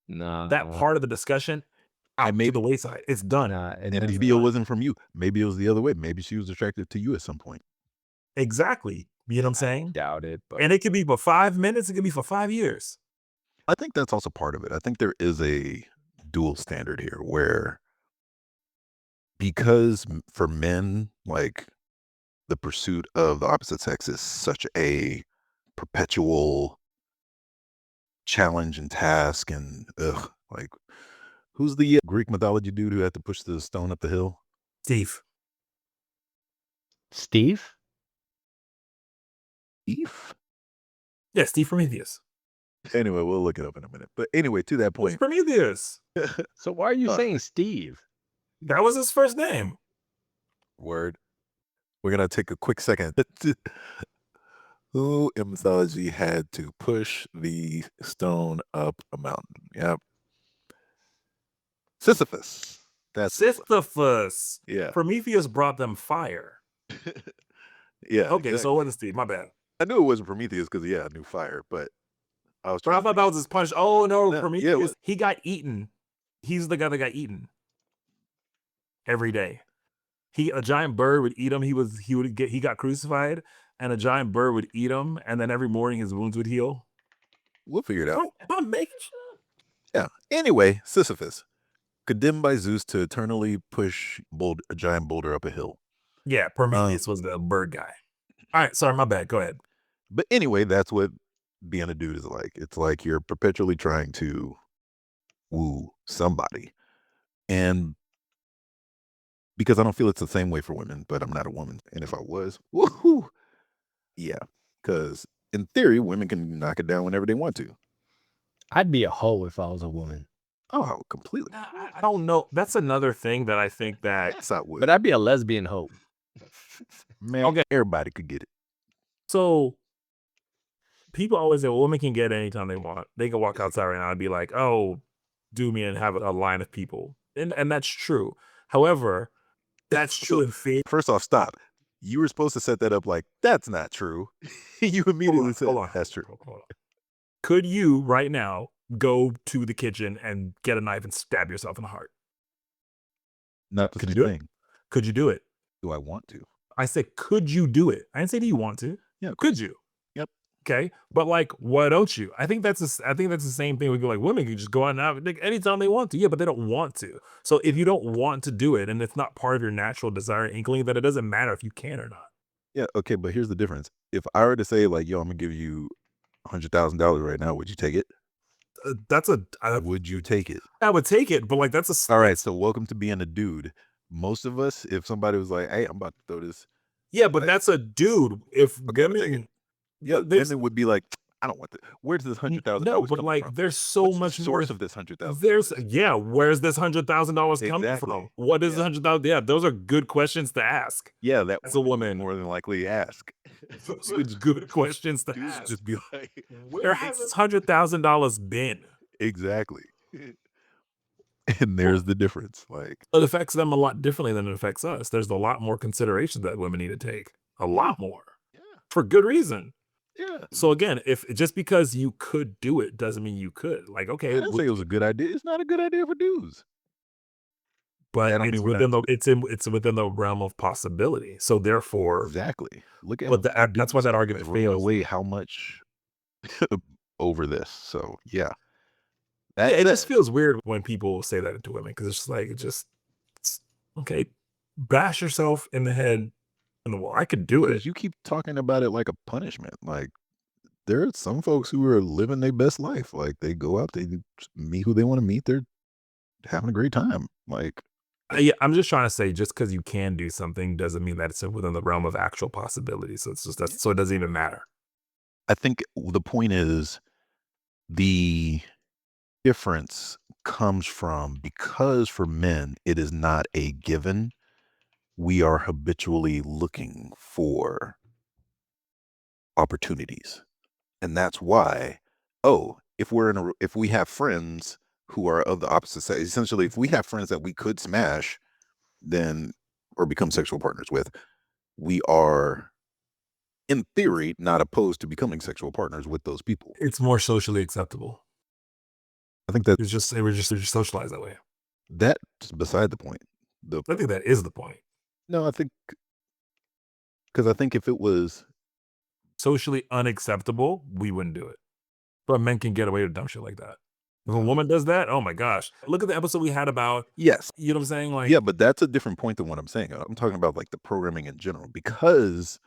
Speaker 3: Nah.
Speaker 4: that part of the discussion out to the wayside. It's done.
Speaker 3: Nah,
Speaker 5: And maybe it wasn't from you. Maybe it was the other way. Maybe she was attracted to you at some point.
Speaker 4: Exactly. You know what I'm saying?
Speaker 3: doubt it, but
Speaker 4: And it could be for 5 minutes. It could be for 5 years.
Speaker 5: I think that's also part of it. I think there is a dual standard here where because for men, like the pursuit of the opposite sex is such a perpetual challenge and task and like who's the Greek mythology dude who had to push the stone up the hill?
Speaker 4: Steve.
Speaker 3: Steve?
Speaker 5: Eve?
Speaker 4: Yeah, Steve Prometheus.
Speaker 5: Anyway, we'll look it up in a minute. But anyway, to that
Speaker 4: Who's
Speaker 5: point.
Speaker 4: Prometheus?
Speaker 3: So why are you saying Steve?
Speaker 4: That was his first name.
Speaker 5: Word. We're going to take a quick second. Who in mythology had to push the stone up a mountain? Yep. Sisyphus. That's
Speaker 4: Sisyphus.
Speaker 5: Yeah.
Speaker 4: Prometheus brought them fire.
Speaker 5: Yeah.
Speaker 4: Okay,
Speaker 5: exactly.
Speaker 4: so it wasn't Steve. My bad.
Speaker 5: I knew it wasn't Prometheus because, yeah, I knew fire, but I was
Speaker 4: But
Speaker 5: trying
Speaker 4: I thought that was his punch. Oh, no,
Speaker 5: No, yeah, it
Speaker 4: Prometheus.
Speaker 5: was.
Speaker 4: He got eaten. He's the guy that got eaten every day. A giant bird would eat him. He got crucified, and a giant bird would eat him, and then every morning his wounds would heal.
Speaker 5: We'll figure it out.
Speaker 4: I'm making sure.
Speaker 5: Yeah. Anyway, Sisyphus, condemned by Zeus to eternally push a giant boulder up a hill.
Speaker 4: Yeah, Prometheus was the bird guy. All right, sorry, my bad. Go ahead.
Speaker 5: But anyway, that's what being a dude is like. It's like you're perpetually trying to woo somebody. And because I don't feel it's the same way for women, but I'm not a woman. And if I was, woohoo, yeah. Because in theory, women can knock it down whenever they want to.
Speaker 3: I'd be a hoe if I was a woman.
Speaker 5: Oh, completely.
Speaker 4: I don't know. That's another thing that I think that.
Speaker 5: Yes, I would.
Speaker 3: But I'd be a lesbian hoe.
Speaker 5: Man,
Speaker 4: Okay.
Speaker 5: everybody could get it.
Speaker 4: So people always say, well, women can get it anytime they want. They can walk outside right now and be like, oh, do me and have a line of people. And that's true. However, that's true in theory.
Speaker 5: First off, stop. You were supposed to set that up like, that's not true. You immediately said, that's true.
Speaker 4: Hold on. Could you right now go to the kitchen and get a knife and stab yourself in the heart?
Speaker 5: Not the
Speaker 4: Could
Speaker 5: same
Speaker 4: you do it?
Speaker 5: thing.
Speaker 4: Could you do it?
Speaker 5: Do I want to?
Speaker 4: I said, could you do it? I didn't say, do you want to?
Speaker 5: Yeah.
Speaker 4: Could you?
Speaker 5: Yep.
Speaker 4: Okay. But like, why don't you? I think that's the same thing. We go like, women can just go out and have it anytime they want to. Yeah, but they don't want to. So if you don't want to do it and it's not part of your natural desire inkling, then it doesn't matter if you can or not.
Speaker 5: Yeah. Okay. But here's the difference. If I were to say like, yo, I'm going to give you $100,000 right now, would you take it?
Speaker 4: Would
Speaker 5: you take it?
Speaker 4: I would take it, but like that's
Speaker 5: all right. So welcome to being a dude. Most of us, if somebody was like, hey, I'm about to throw this.
Speaker 4: Yeah, but that's a dude. If women,
Speaker 5: women would be like, I don't want that. Where's this $100,000?
Speaker 4: No, but like,
Speaker 5: from?
Speaker 4: there's so
Speaker 5: What's
Speaker 4: much
Speaker 5: the source
Speaker 4: more.
Speaker 5: of this $100,000.
Speaker 4: Where's this $100,000 coming
Speaker 5: Exactly.
Speaker 4: from? What is the $100,000? Yeah, those are good questions to ask.
Speaker 5: Yeah, that's
Speaker 4: a woman.
Speaker 5: More than likely ask.
Speaker 4: Those are good questions to
Speaker 5: Dudes
Speaker 4: ask.
Speaker 5: just be like,
Speaker 4: Where has this $100,000 been?
Speaker 5: exactly. And there's the difference. Like,
Speaker 4: It affects them a lot differently than it affects us. There's a lot more consideration that women need to take. A lot more.
Speaker 5: yeah,
Speaker 4: For good reason.
Speaker 5: yeah.
Speaker 4: So again, if just because you could do it doesn't mean you could. Like,
Speaker 5: I
Speaker 4: okay,
Speaker 5: didn't say it was a good idea. It's not a good idea for dudes.
Speaker 4: but
Speaker 5: I don't
Speaker 4: it's
Speaker 5: think we're
Speaker 4: within it's within the realm of possibility. So therefore,
Speaker 5: Exactly. Look at
Speaker 4: but that's why that argument
Speaker 5: thrown
Speaker 4: fails.
Speaker 5: away how much over this. So yeah.
Speaker 4: Yeah, it just feels weird when people say that to women because it's just like it's okay. Bash yourself in the head in the wall. I could do it.
Speaker 5: because you keep talking about it like a punishment. Like there are some folks who are living their best life. Like they go out, they meet who they want to meet. They're having a great time. Like
Speaker 4: Yeah, I'm just trying to say, just because you can do something doesn't mean that it's within the realm of actual possibility. So it's just so it doesn't even matter.
Speaker 5: I think the point is the difference comes from because for men it is not a given. We are habitually looking for opportunities. And that's why, if we have friends who are of the opposite sex, essentially, if we have friends that we could smash, then or become sexual partners with, we are, in theory, not opposed to becoming sexual partners with those people.
Speaker 4: It's more socially acceptable.
Speaker 5: I think that
Speaker 4: It's just we're just socialized that way.
Speaker 5: that's beside the point.
Speaker 4: I think that is the point.
Speaker 5: No, I think because I think if it was
Speaker 4: Socially unacceptable, we wouldn't do it. But men can get away with dumb shit like that. If a woman does that, oh my gosh. Look at the episode we had about,
Speaker 5: yes,
Speaker 4: you know what I'm saying? Like,
Speaker 5: yeah, but that's a different point than what I'm saying. I'm talking about like the programming in general because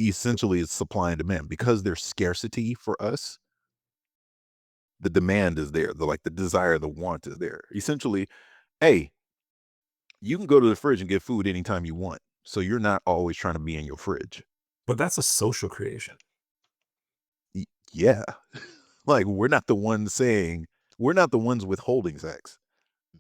Speaker 5: essentially it's supply and demand because there's scarcity for us. The demand is there. The desire, the want is there. Essentially, hey, you can go to the fridge and get food anytime you want. So you're not always trying to be in your fridge.
Speaker 4: but that's a social creation.
Speaker 5: Yeah. Like we're not the ones withholding sex.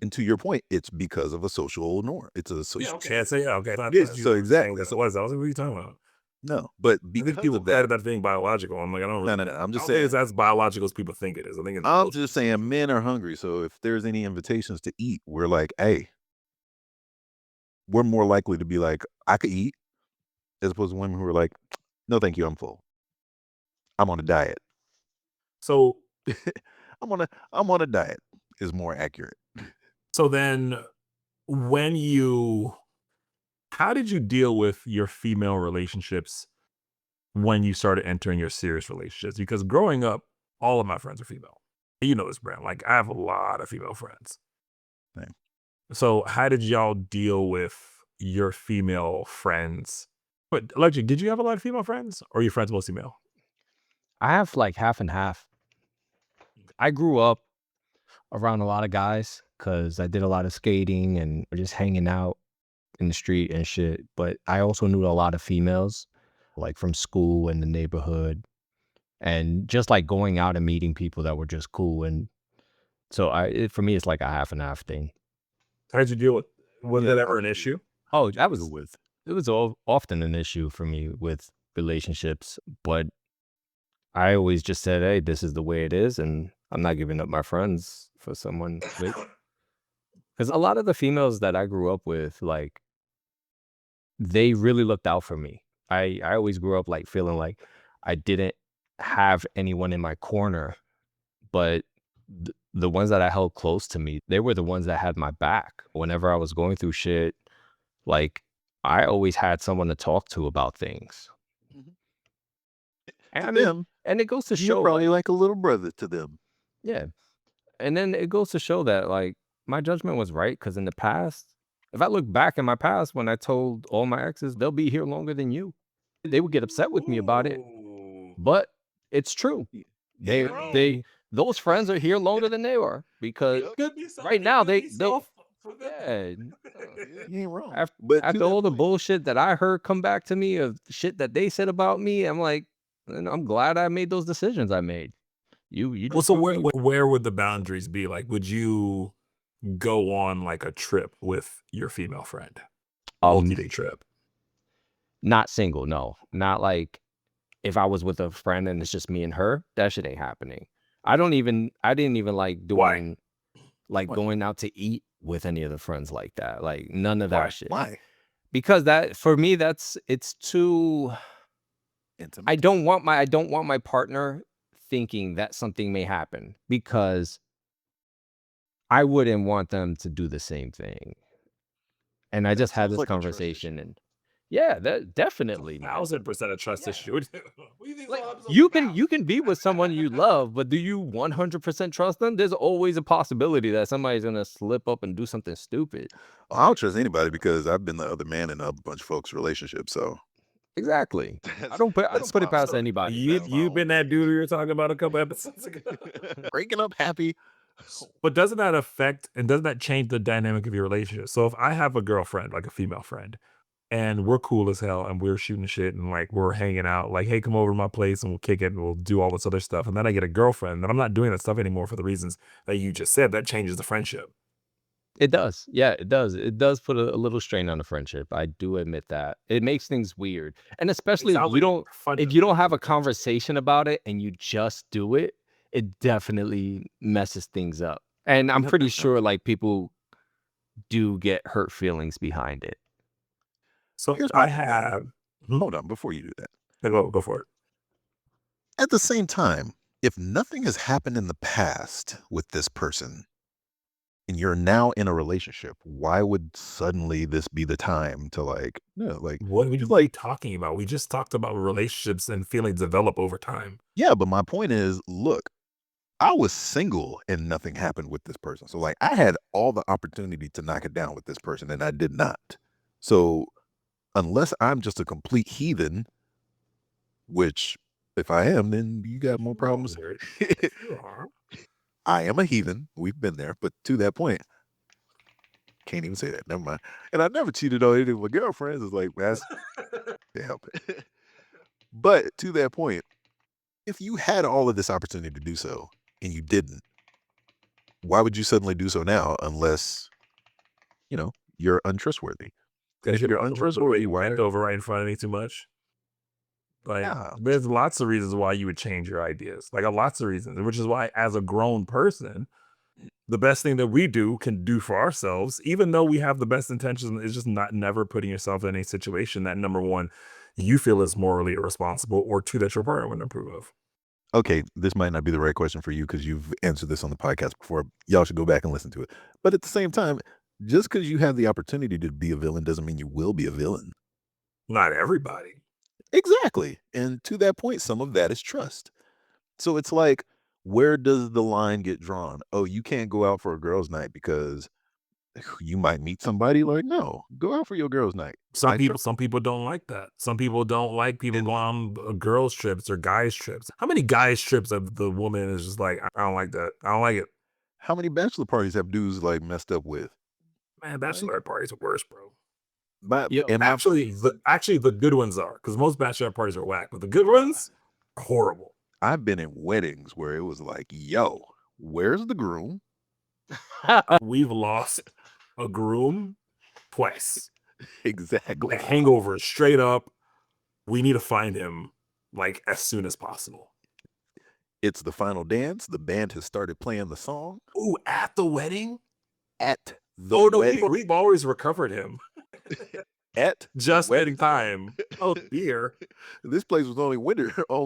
Speaker 5: And to your point, it's because of a social norm. It's a social.
Speaker 4: Okay. Okay.
Speaker 5: Yeah, so exactly.
Speaker 4: So what is that? I was like, what are you talking about?
Speaker 5: No, but
Speaker 4: I think
Speaker 5: because
Speaker 4: people
Speaker 5: of that,
Speaker 4: credit that thing biological. I'm like, I don't.
Speaker 5: no. I'm
Speaker 4: I
Speaker 5: just
Speaker 4: don't think
Speaker 5: saying.
Speaker 4: it's as biological as people think it is. I think it's.
Speaker 5: I'm just saying, men are hungry. So if there's any invitations to eat, we're like, hey, we're more likely to be like, I could eat, as opposed to women who are like, no, thank you, I'm full. I'm on a diet.
Speaker 4: So
Speaker 5: I'm on a diet is more accurate.
Speaker 4: So then how did you deal with your female relationships when you started entering your serious relationships? Because growing up, all of my friends are female. You know this, Brand. Like, I have a lot of female friends.
Speaker 5: Same.
Speaker 4: So how did y'all deal with your female friends? But Electrik, did you have a lot of female friends, or are your friends mostly male?
Speaker 3: I have like half and half. I grew up around a lot of guys because I did a lot of skating and just hanging out in the street and shit. But I also knew a lot of females, like from school and the neighborhood, and just like going out and meeting people that were just cool. And so for me, it's like a half and half thing.
Speaker 4: How did you deal with? Was
Speaker 5: Yeah,
Speaker 4: that ever an issue?
Speaker 3: Oh,
Speaker 5: with
Speaker 3: it was often an issue for me with relationships, but I always just said, hey, this is the way it is, and I'm not giving up my friends for someone with. Because a lot of the females that I grew up with, like, they really looked out for me. I always grew up like feeling like I didn't have anyone in my corner, but the ones that I held close to me, they were the ones that had my back whenever I was going through shit. Like, I always had someone to talk to about things. And I mean,
Speaker 5: them,
Speaker 3: and it goes to
Speaker 5: you're
Speaker 3: show,
Speaker 5: probably like a little brother to them.
Speaker 3: yeah. And then it goes to show that, like, my judgment was right, because in the past, if I look back in my past, when I told all my exes, they'll be here longer than you. They would get upset with me about it,
Speaker 4: Ooh.
Speaker 3: but it's true. They
Speaker 4: Bro.
Speaker 3: they those friends are here longer than they are, because
Speaker 4: Could be so-
Speaker 3: right
Speaker 4: it
Speaker 3: now
Speaker 4: could be
Speaker 3: they'll
Speaker 4: soft for them.
Speaker 3: yeah.
Speaker 5: You ain't wrong.
Speaker 3: After,
Speaker 5: But to
Speaker 3: after
Speaker 5: that
Speaker 3: all the
Speaker 5: point-
Speaker 3: bullshit that I heard come back to me of shit that they said about me, I'm like, and I'm glad I made those decisions I made. You
Speaker 4: Well,
Speaker 3: just
Speaker 4: so where would the boundaries be? Like, would you go on like a trip with your female friend? Multi-day trip.
Speaker 3: not single, no. Not like if I was with a friend and it's just me and her, that shit ain't happening. I didn't even like doing like
Speaker 5: Why?
Speaker 3: going out to eat with any of the friends like that. Like none of that
Speaker 4: Why?
Speaker 3: shit.
Speaker 5: Why?
Speaker 3: Because that, for me, it's too,
Speaker 5: Intimate.
Speaker 3: I don't want my partner thinking that something may happen, because I wouldn't want them to do the same thing. And I just had
Speaker 5: sounds
Speaker 3: this
Speaker 5: like a trust
Speaker 3: conversation,
Speaker 5: issue.
Speaker 3: and yeah, that definitely, man.
Speaker 4: 1,000% a trust
Speaker 3: Yeah.
Speaker 4: issue. What do you think
Speaker 3: Like,
Speaker 4: this whole episode's
Speaker 3: you
Speaker 4: about?
Speaker 3: can be with someone you love, but do you 100% trust them? There's always a possibility that somebody's gonna slip up and do something stupid.
Speaker 5: I don't trust anybody because I've been the other man in a bunch of folks' relationships. So
Speaker 3: Exactly. I don't put it past anybody.
Speaker 4: You've been that dude we were talking about a couple episodes ago.
Speaker 5: breaking up happy.
Speaker 4: But doesn't that affect and doesn't that change the dynamic of your relationship? So if I have a girlfriend, like a female friend, and we're cool as hell and we're shooting shit and like we're hanging out, like, hey, come over to my place and we'll kick it and we'll do all this other stuff. And then I get a girlfriend, then I'm not doing that stuff anymore for the reasons that you just said. That changes the friendship.
Speaker 3: It does. Yeah, it does. It does put a little strain on the friendship. I do admit that. It makes things weird. And especially if
Speaker 4: sounds
Speaker 3: you
Speaker 4: like fun
Speaker 3: if
Speaker 4: to
Speaker 3: you don't have a conversation about it and you just do it, it definitely messes things up. And I'm pretty sure like people do get hurt feelings behind it.
Speaker 4: So
Speaker 5: Here's
Speaker 4: I
Speaker 5: my-
Speaker 4: have
Speaker 5: Hold on, before you do that.
Speaker 4: go for it.
Speaker 5: At the same time, if nothing has happened in the past with this person and you're now in a relationship, why would suddenly this be the time to like, no, like,
Speaker 4: What are
Speaker 5: just
Speaker 4: we
Speaker 5: like,
Speaker 4: talking about? We just talked about relationships and feelings develop over time.
Speaker 5: yeah, but my point is, look, I was single and nothing happened with this person. So like I had all the opportunity to knock it down with this person and I did not. So unless I'm just a complete heathen, which if I am, then you got more problems.
Speaker 4: You are.
Speaker 5: I am a heathen. We've been there, but to that point, can't even say that. Never mind. And I never cheated on any of my girlfriends. It's like that's damn. But to that point, if you had all of this opportunity to do so and you didn't, why would you suddenly do so now unless, you're untrustworthy? And if you're untrustworthy, why?
Speaker 4: Bent over right in front of me too much. Like,
Speaker 5: Yeah.
Speaker 4: there's lots of reasons why you would change your ideas. Like, lots of reasons, which is why, as a grown person, the best thing that we can do for ourselves, even though we have the best intentions, is just not never putting yourself in a situation that, number one, you feel is morally irresponsible, or two, that your partner wouldn't approve of.
Speaker 5: Okay, this might not be the right question for you because you've answered this on the podcast before. Y'all should go back and listen to it. But at the same time, just because you have the opportunity to be a villain doesn't mean you will be a villain.
Speaker 4: Not everybody.
Speaker 5: Exactly. And to that point, some of that is trust. So it's like, where does the line get drawn? Oh, you can't go out for a girls' night because you might meet somebody. Like, no, go out for your girls' night.
Speaker 4: Some
Speaker 5: I
Speaker 4: people,
Speaker 5: trust.
Speaker 4: some people don't like that. Some people don't like people going on girls' trips or guys' trips. How many guys' trips of the woman is just like, I don't like that. I don't like it.
Speaker 5: How many bachelor parties have dudes like messed up with?
Speaker 4: Man, bachelorette parties are worse, bro.
Speaker 3: Yo,
Speaker 4: Actually, the good ones are, because most bachelorette parties are whack, but the good ones are horrible.
Speaker 5: I've been in weddings where it was like, yo, where's the groom?
Speaker 4: We've lost a groom twice.
Speaker 5: Exactly.
Speaker 4: Like hangover, straight up. We need to find him like as soon as possible.
Speaker 5: It's the final dance. The band has started playing the song
Speaker 4: Ooh, at the wedding?
Speaker 5: at the
Speaker 4: Oh no,
Speaker 5: wedding.
Speaker 4: we've always recovered him.
Speaker 5: At
Speaker 4: Just
Speaker 5: wedding
Speaker 4: in time. Oh dear.
Speaker 5: This place was only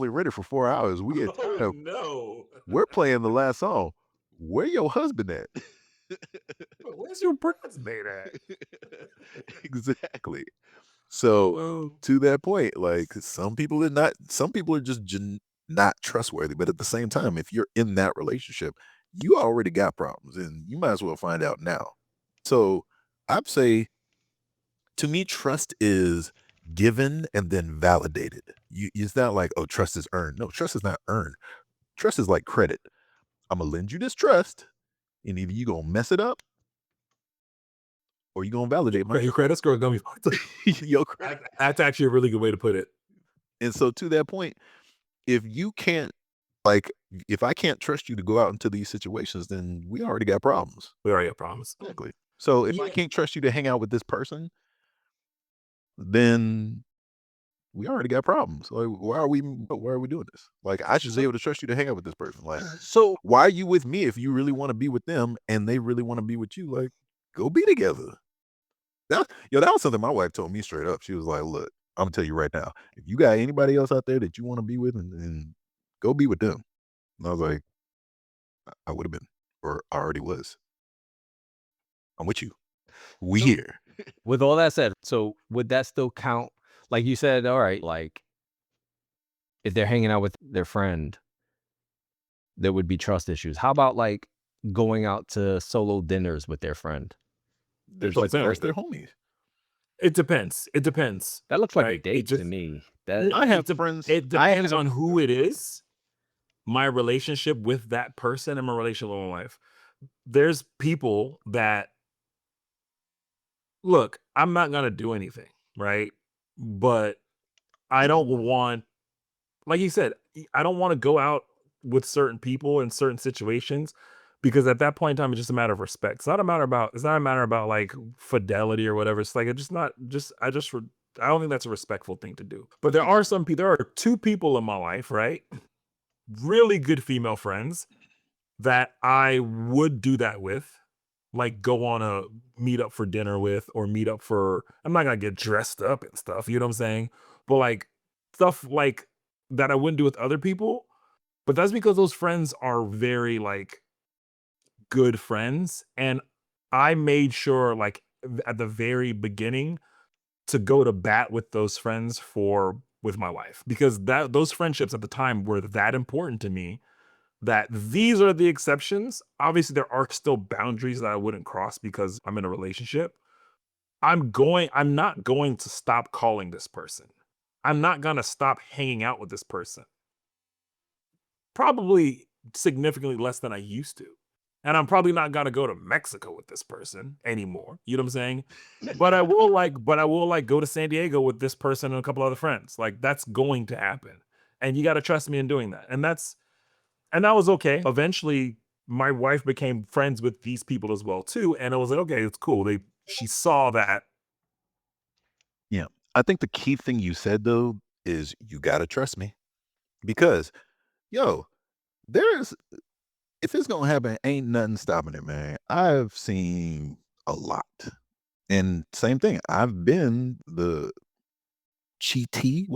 Speaker 5: rented for 4 hours. We get tired
Speaker 4: Oh
Speaker 5: of.
Speaker 4: no.
Speaker 5: We're playing the last song. Where your husband at?
Speaker 4: Where's your bridesmaid at?
Speaker 5: Exactly. So
Speaker 4: Well,
Speaker 5: to that point, like some people are just not trustworthy. But at the same time, if you're in that relationship, you already got problems, and you might as well find out now. So I'd say, to me, trust is given and then validated. It's not like, oh, trust is earned. No, trust is not earned. Trust is like credit. I'm gonna lend you this trust, and either you gonna mess it up or you gonna validate my
Speaker 4: your credit score is gonna be
Speaker 5: your credit.
Speaker 4: That's actually a really good way to put it.
Speaker 5: And so to that point, if you can't, like, if I can't trust you to go out into these situations, then we already got problems.
Speaker 4: We already have problems.
Speaker 5: Exactly. So if I
Speaker 4: Yeah.
Speaker 5: can't trust you to hang out with this person, then we already got problems. Like, why are we doing this? Like, I should be able to trust you to hang out with this person. Like,
Speaker 3: so
Speaker 5: why are you with me if you really want to be with them and they really want to be with you? Like, go be together. That was something my wife told me straight up. She was like, look, I'm gonna tell you right now, if you got anybody else out there that you want to be with, and go be with them. And I was like, I would have been, or I already was. I'm with you. We
Speaker 3: So-
Speaker 5: here.
Speaker 3: with all that said, so would that still count? Like you said, all right, like if they're hanging out with their friend, there would be trust issues. How about like going out to solo dinners with their friend?
Speaker 5: There's
Speaker 4: Something like
Speaker 5: their
Speaker 4: that.
Speaker 5: homies.
Speaker 4: It depends. It depends.
Speaker 3: That looks like a
Speaker 4: Right, it
Speaker 3: date to
Speaker 4: just-
Speaker 3: me. That
Speaker 5: I have friends.
Speaker 4: It depends on who it is. My relationship with that person and my relationship with my wife. There's people that look, I'm not gonna do anything, right? But I don't want, like you said, I don't want to go out with certain people in certain situations because at that point in time, it's just a matter of respect. It's not a matter about like fidelity or whatever. It's like it's just not just I don't think that's a respectful thing to do. But there are two people in my life, right? Really good female friends that I would do that with, like go on a meet up for dinner with, or meet up for, I'm not gonna get dressed up and stuff, you know what I'm saying? But like stuff like that I wouldn't do with other people. But that's because those friends are very like good friends. And I made sure like at the very beginning to go to bat with those friends with my wife, because those friendships at the time were that important to me that these are the exceptions. Obviously, there are still boundaries that I wouldn't cross because I'm in a relationship. I'm not going to stop calling this person. I'm not going to stop hanging out with this person. Probably significantly less than I used to. And I'm probably not going to go to Mexico with this person anymore. You know what I'm saying? But I will like go to San Diego with this person and a couple other friends. Like that's going to happen. And you got to trust me in doing that. And that was okay. Eventually, my wife became friends with these people as well too, and it was like, okay, it's cool. She saw that.
Speaker 5: Yeah. I think the key thing you said though is you gotta trust me. Because, yo, there's if it's gonna happen, ain't nothing stopping it, man. I've seen a lot. And same thing. I've been the cheatee.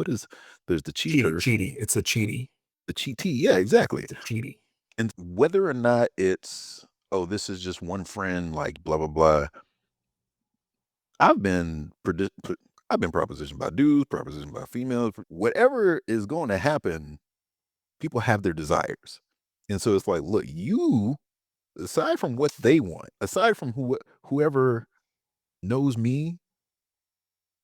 Speaker 5: There's the cheater,
Speaker 4: Cheaty. It's a cheaty.
Speaker 5: the cheatee. Yeah, exactly.
Speaker 4: It's a cheaty.
Speaker 5: And whether or not it's, oh, this is just one friend, like blah blah blah. I've been I've been propositioned by dudes, propositioned by females. Whatever is going to happen, people have their desires. And so it's like, look, you, aside from what they want, aside from whoever knows me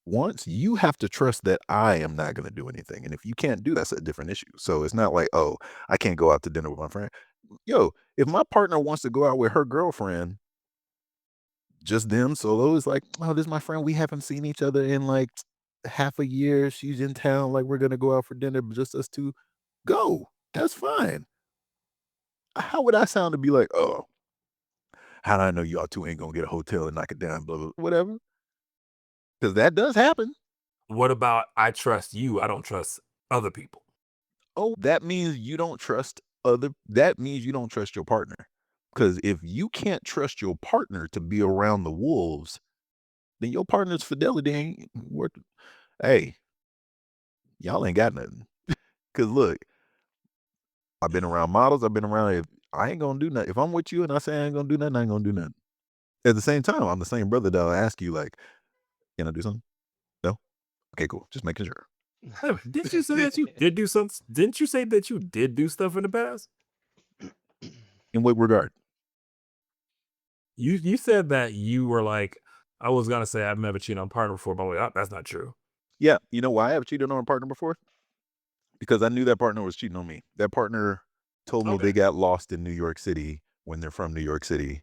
Speaker 5: wants, you have to trust that I am not going to do anything. And if you can't do that's a different issue. So it's not like, oh, I can't go out to dinner with my friend. Yo, if my partner wants to go out with her girlfriend, just them solo, is like, oh, this is my friend. We haven't seen each other in like half a year. She's in town. Like, we're going to go out for dinner, just us two. Go. That's fine. How would I sound to be like, oh, how do I know y'all two ain't gonna get a hotel and knock it down, blah, blah, whatever? Because that does happen.
Speaker 4: What about I trust you, I don't trust other people?
Speaker 5: Oh, that means you don't trust your partner. Because if you can't trust your partner to be around the wolves, then your partner's fidelity ain't worth. Hey, y'all ain't got nothing. Because look, I've been around models. I've been around. If I ain't gonna do nothing, if I'm with you and I say I ain't gonna do nothing, I ain't gonna do nothing. At the same time, I'm the same brother that'll ask you like, "Can I do something?" No. Okay, cool. Just making sure.
Speaker 4: Didn't you say that you did do something? Didn't you say that you did do stuff in the past?
Speaker 5: In what regard?
Speaker 4: You said that you were like, I was gonna say I've never cheated on a partner before, but like, that's not true.
Speaker 5: Yeah. You know why I have cheated on a partner before? Because I knew that partner was cheating on me. That partner told me
Speaker 4: Okay.
Speaker 5: they got lost in New York City when they're from New York City.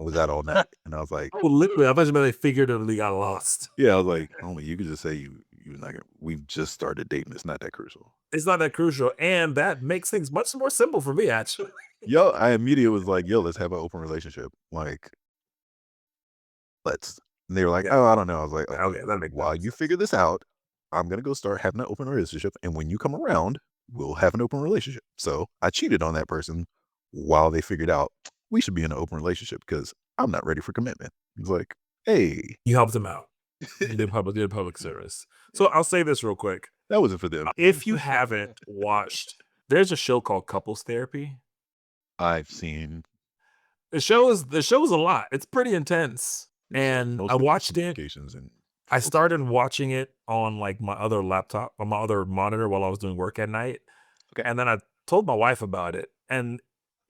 Speaker 5: I was out all night, and I was like,
Speaker 4: Oh, literally, I thought you meant they figuratively got lost.
Speaker 5: yeah, I was like, oh, you could just say you're not gonna. We've just started dating. It's not that crucial.
Speaker 4: It's not that crucial, and that makes things much more simple for me, actually.
Speaker 5: Yo, I immediately was like, yo, let's have an open relationship. Like, let's. And they were like, oh, I don't know. I was like,
Speaker 4: Okay, that makes
Speaker 5: while
Speaker 4: sense.
Speaker 5: you figure this out, I'm gonna go start having an open relationship, and when you come around, we'll have an open relationship. So I cheated on that person while they figured out we should be in an open relationship because I'm not ready for commitment. It's like, hey,
Speaker 4: You helped them out. You did public service. So I'll say this real quick.
Speaker 5: that wasn't for them.
Speaker 4: If you haven't watched, there's a show called Couples Therapy.
Speaker 5: I've seen
Speaker 4: The show is a lot. It's pretty intense. And I watched it.
Speaker 5: and
Speaker 4: I started watching it on like my other laptop, on my other monitor while I was doing work at night.
Speaker 5: Okay.
Speaker 4: And then I told my wife about it. And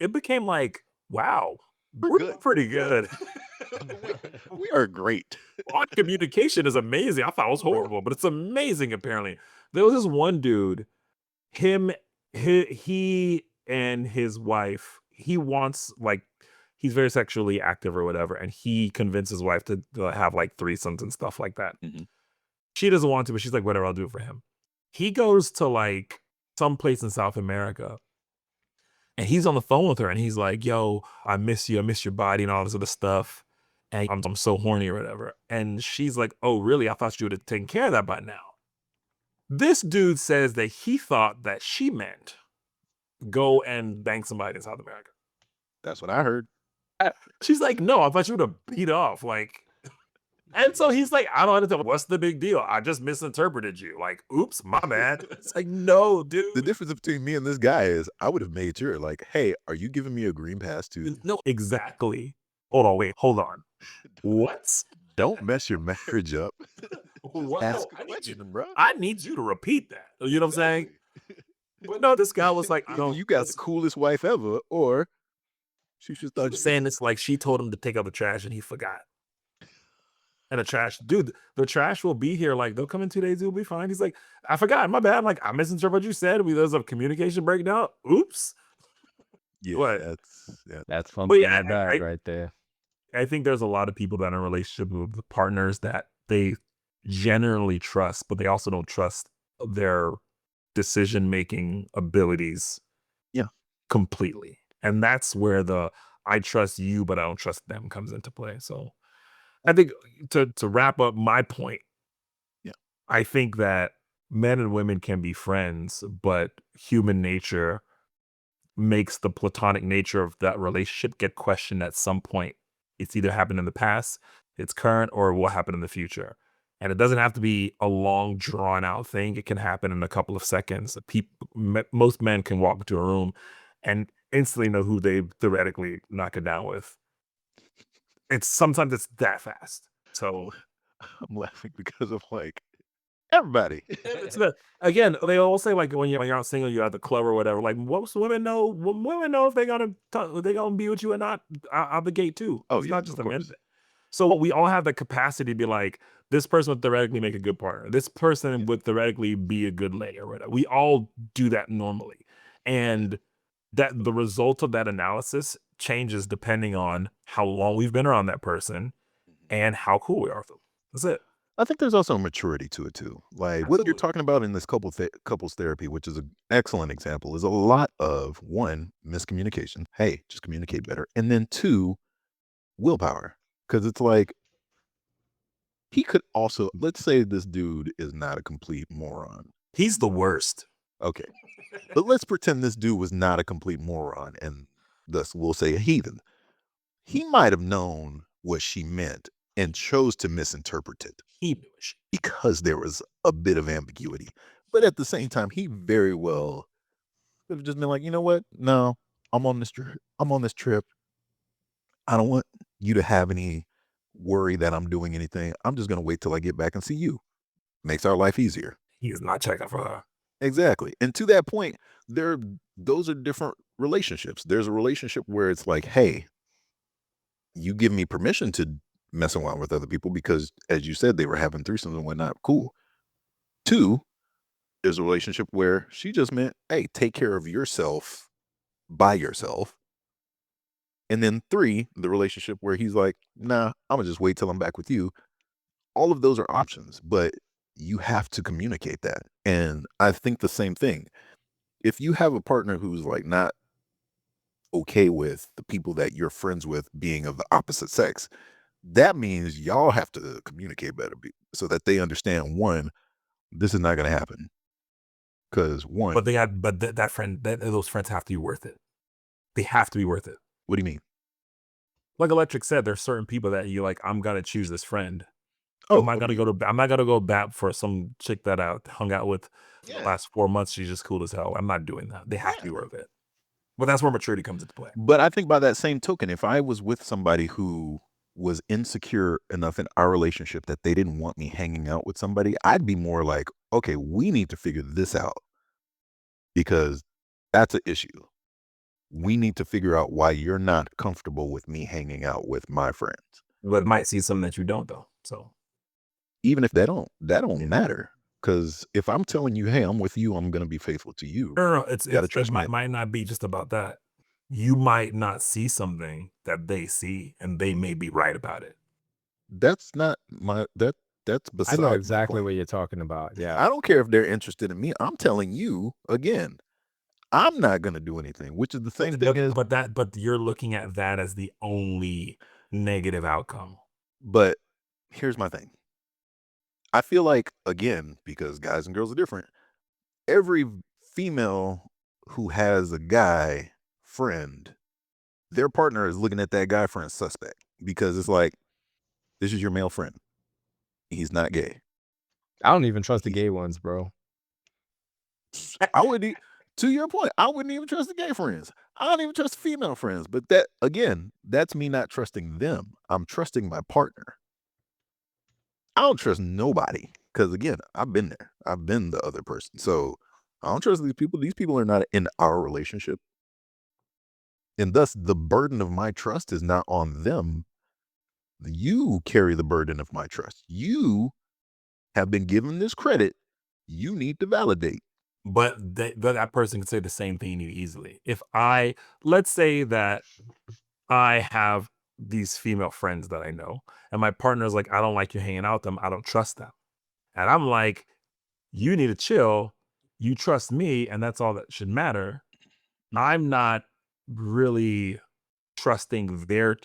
Speaker 4: it became like, wow, we're
Speaker 5: good.
Speaker 4: pretty good.
Speaker 5: we are great.
Speaker 4: Our communication is amazing. I thought it was horrible, but it's amazing apparently. There was this one dude, he and his wife, he wants like, he's very sexually active or whatever, and he convinces his wife to have like threesomes and stuff like that.
Speaker 5: Mhm.
Speaker 4: She doesn't want to, but she's like, whatever, I'll do it for him. He goes to like some place in South America, and he's on the phone with her, and he's like, yo, I miss you, I miss your body and all this other stuff, and I'm so horny or whatever. And she's like, oh, really? I thought you would have taken care of that by now. This dude says that he thought that she meant go and bang somebody in South America.
Speaker 5: That's what I heard.
Speaker 4: She's like, no, I thought you would have beat off. Like, And so he's like, I don't understand. What's the big deal? I just misinterpreted you. Like, oops, my bad. It's like, no, dude.
Speaker 5: The difference between me and this guy is I would have made sure, like, hey, are you giving me a green pass to
Speaker 4: No, exactly. Hold on, wait, hold on. What?
Speaker 5: don't mess your marriage up?
Speaker 4: What?
Speaker 5: Ask
Speaker 4: No,
Speaker 5: a question, bro.
Speaker 4: I need you to repeat that. You know what I'm saying? But no, this guy was like,
Speaker 5: Either you got the coolest wife ever, or she just thought you
Speaker 4: saying it's like she told him to take out the trash and he forgot. And the trash will be here. Like, they'll come in 2 days, it'll be fine. He's like, I forgot, my bad. Like, I misinterpreted what you said. There's a communication breakdown. Oops.
Speaker 5: yeah,
Speaker 4: What?
Speaker 3: That's
Speaker 4: But
Speaker 3: something
Speaker 4: yeah,
Speaker 3: like that right there.
Speaker 4: I think there's a lot of people that are in a relationship with partners that they generally trust, but they also don't trust their decision-making abilities
Speaker 5: Yeah.
Speaker 4: completely. And that's where the I trust you, but I don't trust them comes into play. So I think to wrap up my point,
Speaker 5: Yeah.
Speaker 4: I think that men and women can be friends, but human nature makes the platonic nature of that relationship get questioned at some point. It's either happened in the past, it's current, or will happen in the future. And it doesn't have to be a long, drawn out thing. It can happen in a couple of seconds. Most men can walk into a room and instantly know who they theoretically knock it down with. Sometimes it's that fast. So
Speaker 5: I'm laughing because of like everybody.
Speaker 4: again, they all say like when you're out single, you're at the club or whatever. Like most women know, if they're gonna be with you or not out the gate too.
Speaker 5: Oh,
Speaker 4: It's
Speaker 5: yeah,
Speaker 4: not just
Speaker 5: of
Speaker 4: a men
Speaker 5: course.
Speaker 4: thing. So we all have the capacity to be like, this person would theoretically make a good partner. This person would theoretically be a good lay or whatever. We all do that normally, and that the result of that analysis changes depending on how long we've been around that person and how cool we are with them. That's it.
Speaker 5: I think there's also a maturity to it too. Like what you're
Speaker 4: Absolutely.
Speaker 5: talking about in this couples therapy, which is an excellent example, is a lot of one, miscommunication. Hey, just communicate better. And then two, willpower. Because it's like he could also, let's say this dude is not a complete moron.
Speaker 4: He's the worst.
Speaker 5: Okay. But let's pretend this dude was not a complete moron and thus we'll say a heathen. He might have known what she meant and chose to misinterpret it
Speaker 4: He knew it.
Speaker 5: because there was a bit of ambiguity. But at the same time, he very well could have just been like, you know what? No, I'm on this trip. I'm on this trip. I don't want you to have any worry that I'm doing anything. I'm just gonna wait till I get back and see you. Makes our life easier.
Speaker 4: He is not checking for her.
Speaker 5: Exactly. And to that point, those are different relationships. There's a relationship where it's like, hey, you give me permission to mess around with other people because, as you said, they were having threesomes and whatnot. Cool. Two, there's a relationship where she just meant, hey, take care of yourself by yourself. And then three, the relationship where he's like, nah, I'm gonna just wait till I'm back with you. All of those are options, but you have to communicate that. And I think the same thing. If you have a partner who's like not okay with the people that you're friends with being of the opposite sex, that means y'all have to communicate better so that they understand one, this is not going to happen. Because one,
Speaker 4: But those friends have to be worth it. They have to be worth it.
Speaker 5: what do you mean?
Speaker 4: Like Electrik said, there's certain people that you like, I'm gonna choose this friend.
Speaker 5: Oh,
Speaker 4: I'm not gonna go back for some chick that I hung out with for the last 4 months. She's just cool as hell. I'm not doing that. They have to be worth it. But that's where maturity comes into play.
Speaker 5: but I think by that same token, if I was with somebody who was insecure enough in our relationship that they didn't want me hanging out with somebody, I'd be more like, okay, we need to figure this out because that's an issue. We need to figure out why you're not comfortable with me hanging out with my friends.
Speaker 4: But it might see something that you don't though. So
Speaker 5: Even if that don't matter. Because if I'm telling you, hey, I'm with you, I'm gonna be faithful to you.
Speaker 4: no,
Speaker 5: trust me.
Speaker 4: might not be just about that. You might not see something that they see, and they may be right about it.
Speaker 5: That's not my that's
Speaker 3: I
Speaker 5: beside
Speaker 3: know
Speaker 5: the
Speaker 3: exactly
Speaker 5: point.
Speaker 3: what you're talking about. Yeah.
Speaker 5: I don't care if they're interested in me. I'm telling you again, I'm not gonna do anything, which is the same thing as
Speaker 4: But you're looking at that as the only negative outcome.
Speaker 5: but here's my thing. I feel like, again, because guys and girls are different, every female who has a guy friend, their partner is looking at that guy friend suspect because it's like, this is your male friend. He's not gay.
Speaker 3: I don't even trust the gay ones, bro.
Speaker 5: I wouldn't. To your point, I wouldn't even trust the gay friends. I don't even trust female friends. But that again, that's me not trusting them. I'm trusting my partner. I don't trust nobody because again, I've been there. I've been the other person. So I don't trust these people. These people are not in our relationship. And thus the burden of my trust is not on them. You carry the burden of my trust. You have been given this credit. You need to validate.
Speaker 4: But that person can say the same thing to you easily. Let's say that I have these female friends that I know, and my partner's like, I don't like you hanging out with them. I don't trust them. And I'm like, you need to chill. You trust me, and that's all that should matter. I'm not really trusting their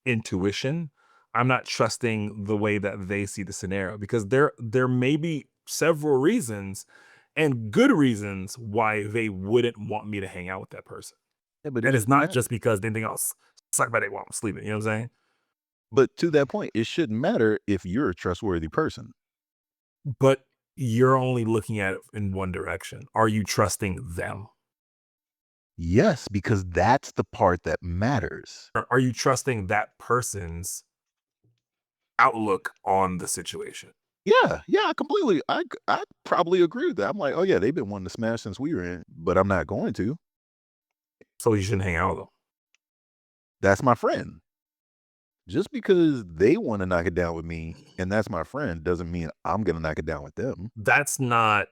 Speaker 4: intuition. I'm not trusting the way that they see the scenario because there may be several reasons and good reasons why they wouldn't want me to hang out with that person.
Speaker 5: Yeah, but
Speaker 4: And it's not just because anything else suck by they while I'm sleeping. You know what I'm saying?
Speaker 5: But to that point, it shouldn't matter if you're a trustworthy person.
Speaker 4: But you're only looking at it in one direction. Are you trusting them?
Speaker 5: Yes, because that's the part that matters.
Speaker 4: Or are you trusting that person's outlook on the situation?
Speaker 5: Yeah, I completely. I probably agree with that. I'm like, oh yeah, they've been wanting to smash since we were in, but I'm not going to.
Speaker 4: So you shouldn't hang out with them.
Speaker 5: That's my friend. Just because they want to knock it down with me, and that's my friend, doesn't mean I'm gonna knock it down with them.
Speaker 4: That's not,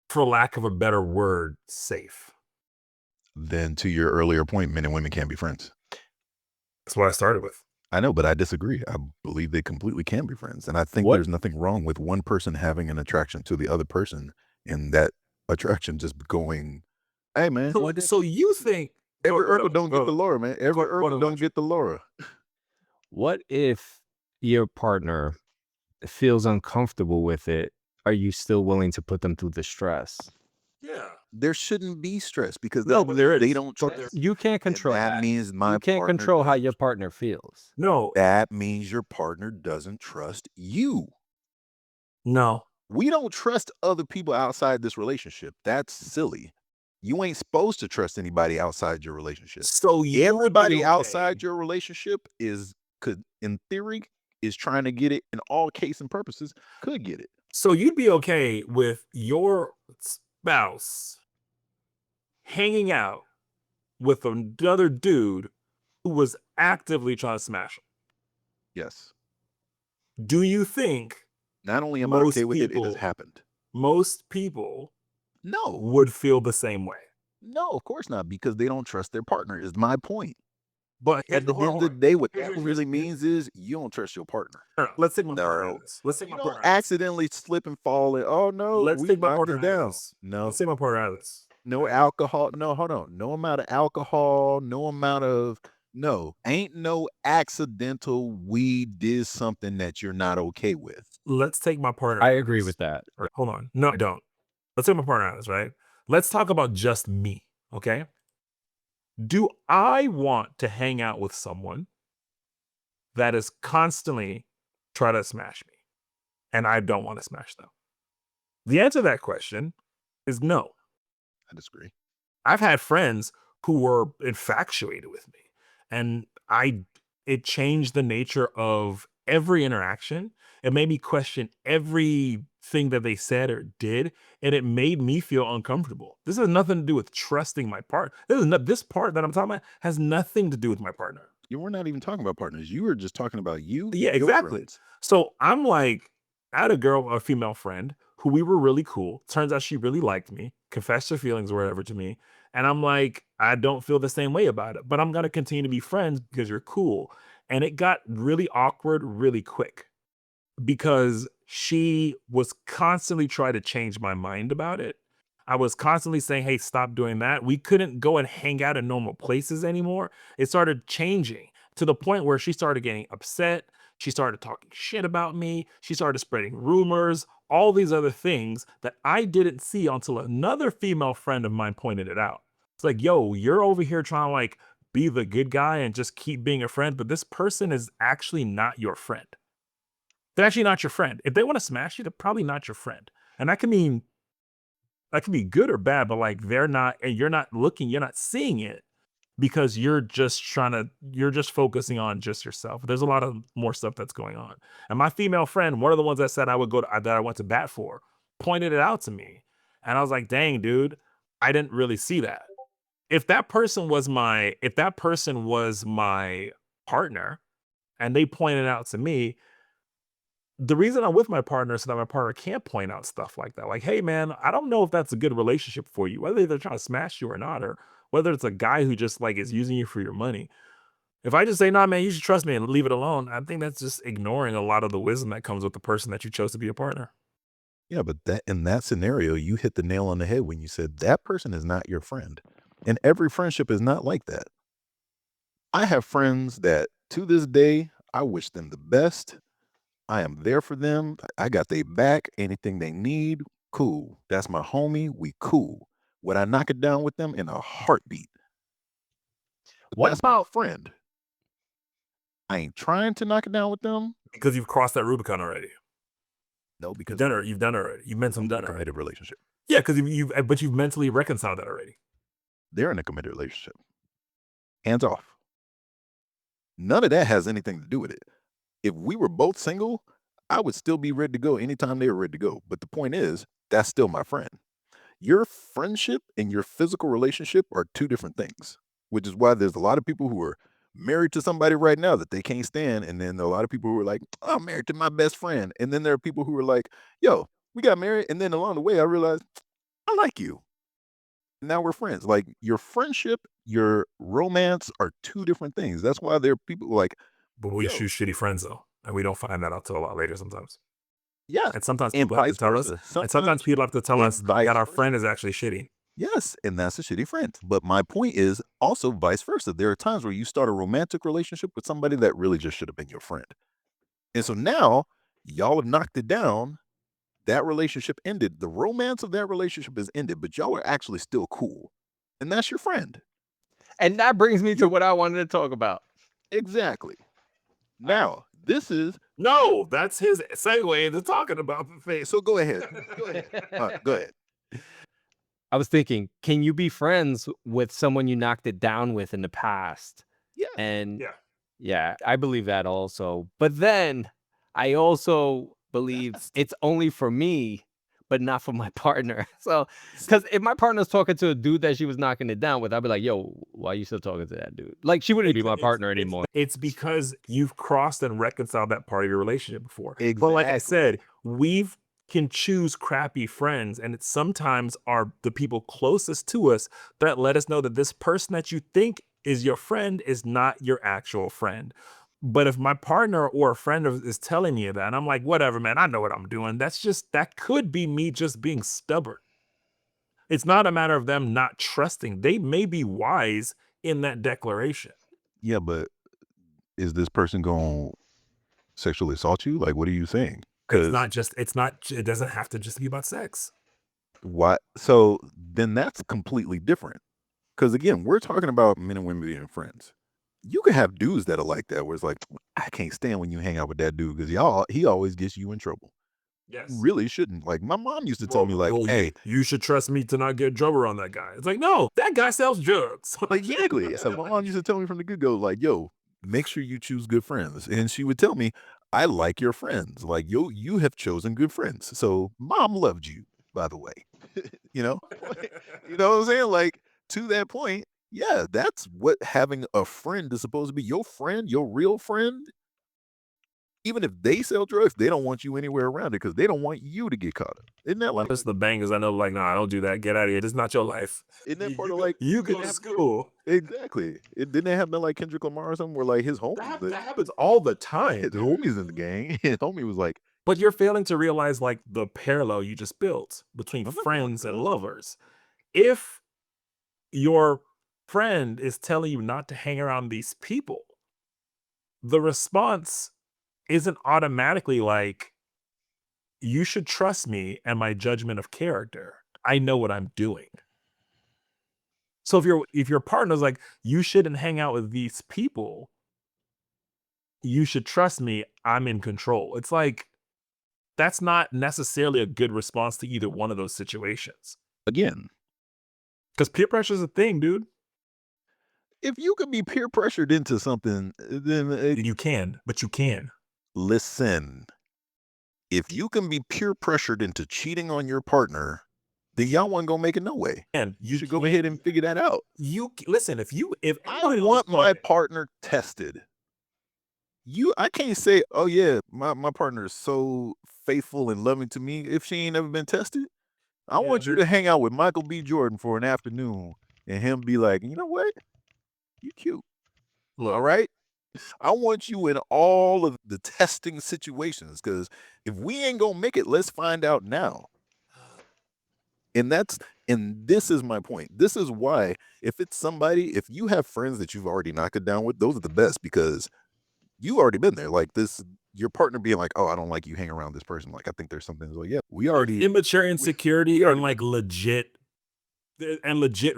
Speaker 4: for lack of a better word, safe.
Speaker 5: Then to your earlier point, men and women can't be friends.
Speaker 4: That's what I started with.
Speaker 5: I know, but I disagree. I believe they completely can be friends. And I think
Speaker 3: What?
Speaker 5: there's nothing wrong with one person having an attraction to the other person and that attraction just going, hey man,
Speaker 4: So you think
Speaker 5: every Urkel don't get the Laura, man. Every Urkel don't get the Laura.
Speaker 3: What if your partner feels uncomfortable with it? Are you still willing to put them through the stress?
Speaker 4: Yeah.
Speaker 5: There shouldn't be stress because
Speaker 4: No, but there
Speaker 5: they
Speaker 4: is.
Speaker 5: don't trust.
Speaker 3: You can't
Speaker 5: And
Speaker 3: control
Speaker 5: that
Speaker 3: that.
Speaker 5: means my
Speaker 3: You can't
Speaker 5: partner
Speaker 3: control how
Speaker 5: doesn't
Speaker 3: your partner feels.
Speaker 4: No,
Speaker 5: That means your partner doesn't trust you.
Speaker 4: no.
Speaker 5: We don't trust other people outside this relationship. That's silly. You ain't supposed to trust anybody outside your relationship.
Speaker 4: So you would be
Speaker 5: Everybody
Speaker 4: okay.
Speaker 5: outside your relationship could, in theory, is trying to get it. In all case and purposes, could get it.
Speaker 4: So you'd be okay with your spouse hanging out with another dude who was actively trying to smash him.
Speaker 5: Yes.
Speaker 4: Do you think
Speaker 5: Not only am I
Speaker 4: Most
Speaker 5: okay with it, it has
Speaker 4: people-
Speaker 5: happened.
Speaker 4: most people
Speaker 5: No,
Speaker 4: would feel the same way?
Speaker 5: no, of course not, because they don't trust their partner. Is my point.
Speaker 4: But
Speaker 5: At the end of the day, what that really means is you don't trust your partner.
Speaker 4: Let's take my partner out
Speaker 5: No.
Speaker 4: of this. Let's take
Speaker 5: You
Speaker 4: my
Speaker 5: don't
Speaker 4: partner out of this.
Speaker 5: accidentally slip and fall in. Oh no,
Speaker 4: Let's
Speaker 5: we
Speaker 4: take my
Speaker 5: knocked
Speaker 4: partner
Speaker 5: it
Speaker 4: out of
Speaker 5: down.
Speaker 4: this.
Speaker 5: No,
Speaker 4: Let's take my partner out of this.
Speaker 5: no alcohol. No, hold on. No amount of alcohol. No amount of ain't no accidental. We did something that you're not okay with.
Speaker 4: Let's take my partner.
Speaker 3: I
Speaker 4: out of
Speaker 3: agree
Speaker 4: this.
Speaker 3: with that.
Speaker 4: Or, hold on. No, I don't. Let's take my partner out of this, right? Let's talk about just me, okay? Do I want to hang out with someone that is constantly trying to smash me and I don't want to smash them? The answer to that question is no.
Speaker 5: I disagree.
Speaker 4: I've had friends who were infatuated with me, and it changed the nature of every interaction. It made me question everything that they said or did, and it made me feel uncomfortable. This has nothing to do with trusting my partner. This part that I'm talking about has nothing to do with my partner.
Speaker 5: You were not even talking about partners. You were just talking about you.
Speaker 4: Yeah,
Speaker 5: your
Speaker 4: exactly.
Speaker 5: friends.
Speaker 4: So I'm like, I had a female friend who we were really cool. Turns out she really liked me, confessed her feelings or whatever to me. And I'm like, I don't feel the same way about it, but I'm going to continue to be friends because you're cool. And it got really awkward really quick because she was constantly trying to change my mind about it. I was constantly saying, hey, stop doing that. We couldn't go and hang out in normal places anymore. It started changing to the point where she started getting upset. She started talking shit about me. She started spreading rumors, all these other things that I didn't see until another female friend of mine pointed it out. It's like, yo, you're over here trying to like be the good guy and just keep being a friend, but this person is actually not your friend. they're actually not your friend. If they want to smash you, they're probably not your friend. And that can be good or bad, but like they're not, and you're not seeing it because you're just focusing on just yourself. There's a lot of more stuff that's going on. And my female friend, one of the ones that said that I went to bat for, pointed it out to me. And I was like, dang, dude, I didn't really see that. If that person was my partner and they pointed out to me, the reason I'm with my partner is so that my partner can't point out stuff like that. Like, hey, man, I don't know if that's a good relationship for you, whether they're trying to smash you or not, or whether it's a guy who just like is using you for your money. If I just say, nah, man, you should trust me and leave it alone, I think that's just ignoring a lot of the wisdom that comes with the person that you chose to be a partner.
Speaker 5: Yeah, but that in that scenario, you hit the nail on the head when you said that person is not your friend. And every friendship is not like that. I have friends that to this day, I wish them the best. I am there for them. I got their back. Anything they need, cool. That's my homie. We cool. Would I knock it down with them in a heartbeat? But
Speaker 3: What
Speaker 5: that's my
Speaker 3: about
Speaker 5: friend. I ain't trying to knock it down with them.
Speaker 4: Because you've crossed that Rubicon already.
Speaker 5: No, because
Speaker 4: You've done it already. You've meant some done already.
Speaker 5: committed relationship.
Speaker 4: Yeah, because you've mentally reconciled that already.
Speaker 5: They're in a committed relationship. Hands off. None of that has anything to do with it. If we were both single, I would still be ready to go anytime they were ready to go. But the point is, that's still my friend. Your friendship and your physical relationship are two different things, which is why there's a lot of people who are married to somebody right now that they can't stand. And then a lot of people who are like, oh, I'm married to my best friend. And then there are people who are like, yo, we got married. And then along the way, I realized I like you. Now we're friends. Like your friendship, your romance are two different things. That's why there are people like,
Speaker 4: But we
Speaker 5: yo,
Speaker 4: choose shitty friends though. And we don't find that out till a lot later sometimes.
Speaker 5: yeah.
Speaker 4: And sometimes
Speaker 5: And
Speaker 4: people have to
Speaker 5: vice
Speaker 4: tell us.
Speaker 5: versa.
Speaker 4: And sometimes people have to tell
Speaker 5: and
Speaker 4: us
Speaker 5: vice
Speaker 4: that our
Speaker 5: versa.
Speaker 4: friend is actually shitty.
Speaker 5: Yes, and that's a shitty friend. But my point is also vice versa. There are times where you start a romantic relationship with somebody that really just should have been your friend. And so now y'all have knocked it down. That relationship ended. The romance of that relationship is ended, but y'all are actually still cool. And that's your friend.
Speaker 3: and that brings me to what I wanted to talk about.
Speaker 5: Exactly. Now, this is
Speaker 4: No, that's his segue into talking about the face.
Speaker 5: so go ahead. Go ahead. Go ahead.
Speaker 3: I was thinking, can you be friends with someone you knocked it down with in the past?
Speaker 5: Yeah.
Speaker 3: And
Speaker 4: Yeah.
Speaker 3: yeah, I believe that also. But then I also believe it's only for me, but not for my partner. So, because if my partner's talking to a dude that she was knocking it down with, I'd be like, yo, why are you still talking to that dude? Like, she wouldn't be my partner anymore.
Speaker 4: It's because you've crossed and reconciled that part of your relationship before. But like I said, we've can choose crappy friends, and it sometimes are the people closest to us that let us know that this person that you think is your friend is not your actual friend. But if my partner or a friend is telling me that, and I'm like, whatever, man, I know what I'm doing. That could be me just being stubborn. It's not a matter of them not trusting. They may be wise in that declaration.
Speaker 5: Yeah, but is this person going to sexually assault you? Like, what are you saying?
Speaker 4: It doesn't have to just be about sex.
Speaker 5: Why? So then that's completely different. Because again, we're talking about men and women being friends. You can have dudes that are like that, where it's like, I can't stand when you hang out with that dude because he always gets you in trouble.
Speaker 4: Yes.
Speaker 5: You really shouldn't. Like my mom used to tell me, like, hey,
Speaker 4: you should trust me to not get trouble on that guy. It's like, no, that guy sells drugs.
Speaker 5: exactly. So my mom used to tell me from the get-go, like, yo, make sure you choose good friends. And she would tell me, I like your friends. Like, yo, you have chosen good friends. So mom loved you, by the way. You know? You know what I'm saying? Like, to that point, yeah, that's what having a friend is supposed to be. Your friend, your real friend, even if they sell drugs, they don't want you anywhere around it because they don't want you to get caught up. Isn't that like
Speaker 4: That's the bangers I know, like, nah, don't do that. Get out of here. This is not your life.
Speaker 5: isn't that part of like
Speaker 4: You go to school.
Speaker 5: exactly? It didn't happen like Kendrick Lamar or something where like his homie
Speaker 4: That happens all the time.
Speaker 5: his homie's in the gang. His homie was like,
Speaker 4: But you're failing to realize like the parallel you just built between
Speaker 5: I'm not
Speaker 4: friends and
Speaker 5: building
Speaker 4: lovers. If your friend is telling you not to hang around these people, the response isn't automatically like, you should trust me and my judgment of character. I know what I'm doing. So if your partner's like, you shouldn't hang out with these people, you should trust me, I'm in control. It's like, That's not necessarily a good response to either one of those situations.
Speaker 5: Again,
Speaker 4: Because peer pressure is a thing, dude.
Speaker 5: if you can be peer pressured into something, then
Speaker 4: You can.
Speaker 5: listen. If you can be peer pressured into cheating on your partner, then y'all wasn't gonna make it no way.
Speaker 4: And
Speaker 5: You should go ahead and figure that out.
Speaker 4: listen, if
Speaker 5: I want my partner tested. I can't say, oh yeah, my partner is so faithful and loving to me if she ain't never been tested. I want you to hang out with Michael B. Jordan for an afternoon and him be like, you know what? You cute.
Speaker 4: Look,
Speaker 5: All right. I want you in all of the testing situations, because if we ain't gonna make it, let's find out now. And this is my point. This is why, if you have friends that you've already knocked it down with, those are the best, because you already been there. Like this, your partner being like, oh, I don't like you hanging around this person. Like, I think there's something. Like, yeah, we already
Speaker 4: immature insecurity are like legit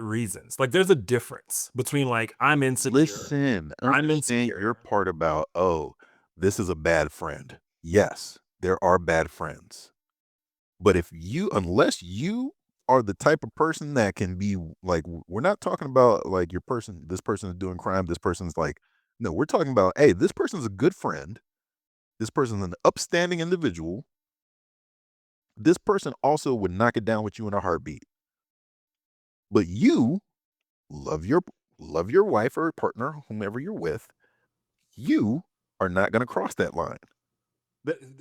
Speaker 4: reasons. Like there's a difference between like I'm insecure.
Speaker 5: listen.
Speaker 4: I'm
Speaker 5: Understand
Speaker 4: insecure.
Speaker 5: your part about, oh, this is a bad friend. Yes, there are bad friends. But unless you are the type of person that can be like, we're not talking about like this person is doing crime. This person's like, no, we're talking about, hey, this person's a good friend. This person's an upstanding individual. This person also would knock it down with you in a heartbeat. But you love your wife or partner, whomever you're with. You are not going to cross that line.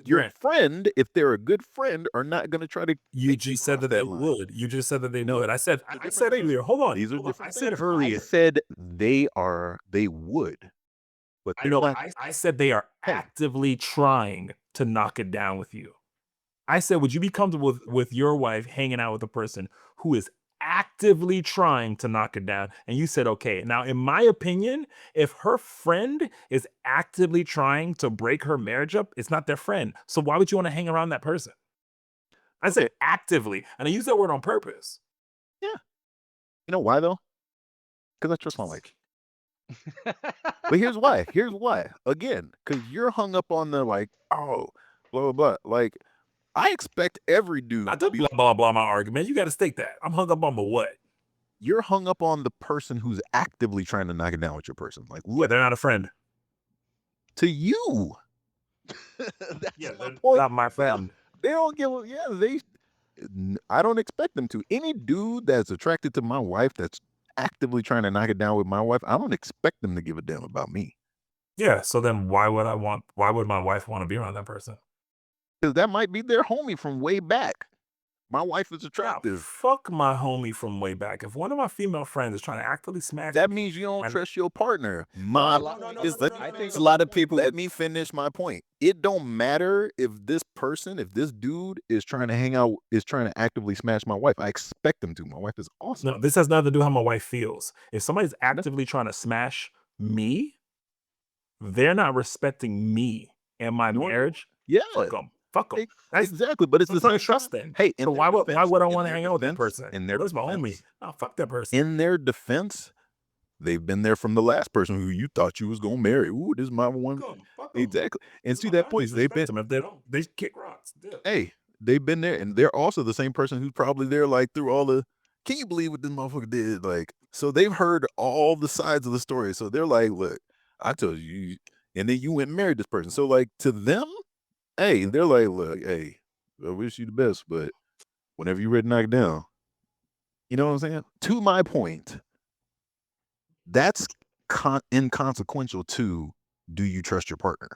Speaker 5: Your friend, if they're a good friend, are not going to try to.
Speaker 4: You just said that they would. You just said that they know it. I said earlier. Hold on.
Speaker 5: These are different.
Speaker 4: I said
Speaker 5: things.
Speaker 4: earlier.
Speaker 5: I said they would. But
Speaker 4: I know. I said they are actively trying to knock it down with you. I said, would you be comfortable with your wife hanging out with a person who is actively trying to knock it down? And you said, okay. Now, in my opinion, if her friend is actively trying to break her marriage up, it's not their friend. So why would you want to hang around that person? I said actively, and I use that word on purpose.
Speaker 5: Yeah. You know why though? Because I trust my wife. But here's why. Again, because you're hung up on the like, oh, blah, blah, blah. Like, I expect every dude.
Speaker 4: Not to blah, blah, blah, my argument. You got to state that. I'm hung up on the what?
Speaker 5: You're hung up on the person who's actively trying to knock it down with your person. Like,
Speaker 4: Yeah, they're not a friend.
Speaker 5: To you.
Speaker 4: That's my point. Not my friend.
Speaker 5: They don't give I don't expect them to. Any dude that's attracted to my wife that's actively trying to knock it down with my wife, I don't expect them to give a damn about me.
Speaker 4: Yeah, so then why would my wife want to be around that person?
Speaker 5: Because that might be their homie from way back. My wife is
Speaker 4: Now,
Speaker 5: attractive.
Speaker 4: fuck my homie from way back. If one of my female friends is trying to actively smash
Speaker 5: That
Speaker 4: me,
Speaker 5: means you don't
Speaker 4: and-
Speaker 5: trust your partner.
Speaker 3: I think a lot of people.
Speaker 5: Let me finish my point. It don't matter if this dude is trying to hang out, is trying to actively smash my wife. I expect them to. My wife is awesome.
Speaker 4: No, this has nothing to do with how my wife feels. If somebody's actively trying to smash me, they're not respecting me and my marriage.
Speaker 5: Yeah.
Speaker 4: Fuck them.
Speaker 5: Exactly, but it's the same
Speaker 4: trust then.
Speaker 5: Hey,
Speaker 4: so why would I want to hang out with that person? That's my homie. Oh, fuck that person.
Speaker 5: In their defense, they've been there from the last person who you thought you was gonna marry. Ooh, this is my one. Exactly. And to that point, they've been.
Speaker 4: If they don't, they kick rocks. Yeah.
Speaker 5: Hey, they've been there, and they're also the same person who's probably there, like through all the. Can you believe what this motherfucker did? Like, so they've heard all the sides of the story. So they're like, look, I told you, and then you went and married this person. So like to them, hey, they're like, look, hey, I wish you the best, but whenever you're ready to knock it down, you know what I'm saying? To my point, that's inconsequential to, do you trust your partner?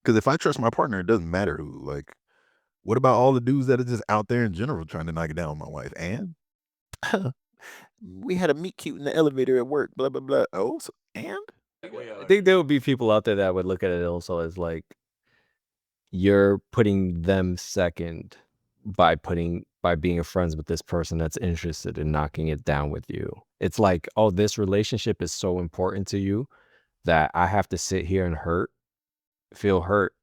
Speaker 5: Because if I trust my partner, it doesn't matter who. Like, what about all the dudes that are just out there in general trying to knock it down with my wife? And we had a meet cute in the elevator at work, blah, blah, blah. Oh, and?
Speaker 3: I think there would be people out there that would look at it also as like, you're putting them second by being friends with this person that's interested in knocking it down with you. It's like, oh, this relationship is so important to you that I have to sit here and feel hurt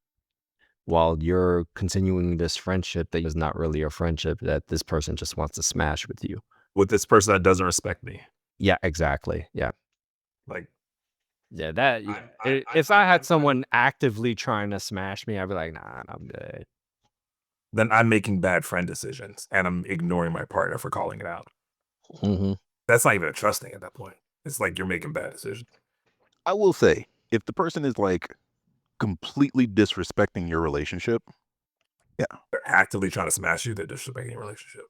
Speaker 3: while you're continuing this friendship that is not really a friendship, that this person just wants to smash with you.
Speaker 4: With this person that doesn't respect me.
Speaker 3: Yeah, exactly. Yeah.
Speaker 4: Like,
Speaker 3: yeah, that if I had someone actively trying to smash me, I'd be like, nah, I'm good.
Speaker 4: then I'm making bad friend decisions and I'm ignoring my partner for calling it out.
Speaker 3: Mm-hmm.
Speaker 4: That's not even a trusting at that point. It's like you're making bad decisions.
Speaker 5: I will say, if the person is like completely disrespecting your relationship,
Speaker 4: They're actively trying to smash you. They're disrespecting your relationship.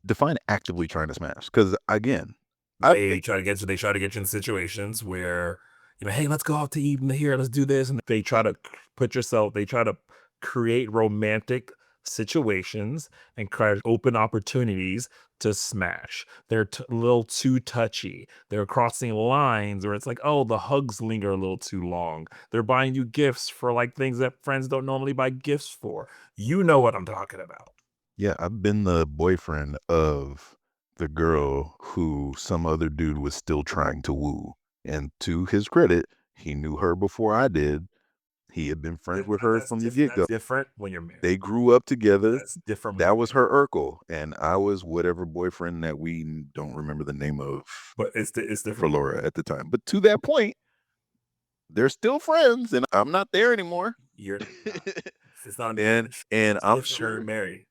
Speaker 5: define actively trying to smash. Because again,
Speaker 4: They try to get you in situations where, hey, let's go out to eat here. Let's do this. And they try to create romantic situations and create open opportunities to smash. They're a little too touchy. They're crossing lines where it's like, oh, the hugs linger a little too long. They're buying you gifts for like things that friends don't normally buy gifts for. You know what I'm talking about.
Speaker 5: yeah, I've been the boyfriend of the girl who some other dude was still trying to woo. And to his credit, he knew her before I did. He had been friends with her from the get-go.
Speaker 4: That's different when you're married.
Speaker 5: They grew up together.
Speaker 4: That's different.
Speaker 5: That was her Urkel, and I was whatever boyfriend that we don't remember the name of.
Speaker 4: But it's different
Speaker 5: for Laura at the time. But to that point, they're still friends, and I'm not there anymore.
Speaker 4: It's not.
Speaker 5: And I'm sure
Speaker 4: you're married.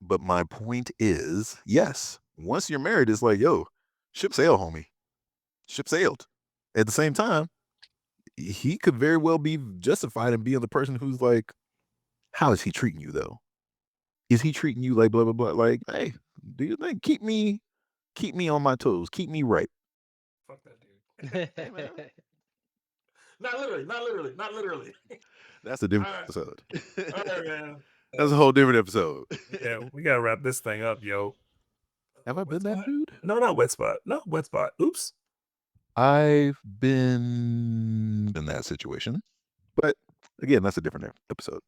Speaker 5: But my point is, yes, once you're married, it's like, yo, ship sailed, homie. Ship sailed. At the same time, he could very well be justified in being the person who's like, how is he treating you though? Is he treating you like blah blah blah? Like, hey, do you think keep me on my toes, keep me right?
Speaker 4: Fuck that dude. Hey, man. Not literally.
Speaker 5: That's a different
Speaker 4: All right.
Speaker 5: episode.
Speaker 4: All right, man.
Speaker 5: That's a whole different episode.
Speaker 4: Yeah, we gotta wrap this thing up, yo.
Speaker 5: Have I been that dude?
Speaker 4: No, not wet spot. No, wet spot. Oops.
Speaker 5: I've been in that situation, but again, that's a different episode.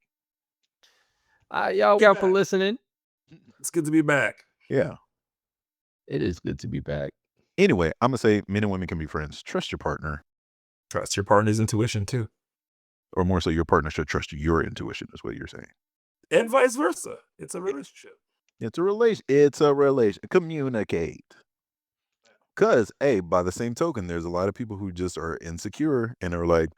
Speaker 3: Y'all for listening.
Speaker 4: It's good to be back.
Speaker 5: Yeah.
Speaker 3: It is good to be back.
Speaker 5: Anyway, I'm gonna say men and women can be friends. Trust your partner.
Speaker 4: Trust your partner's intuition too.
Speaker 5: Or more so, your partner should trust your intuition, is what you're saying.
Speaker 4: And vice versa. It's a relationship.
Speaker 5: It's a relation. Communicate. Because, hey, by the same token, there's a lot of people who just are insecure and are like,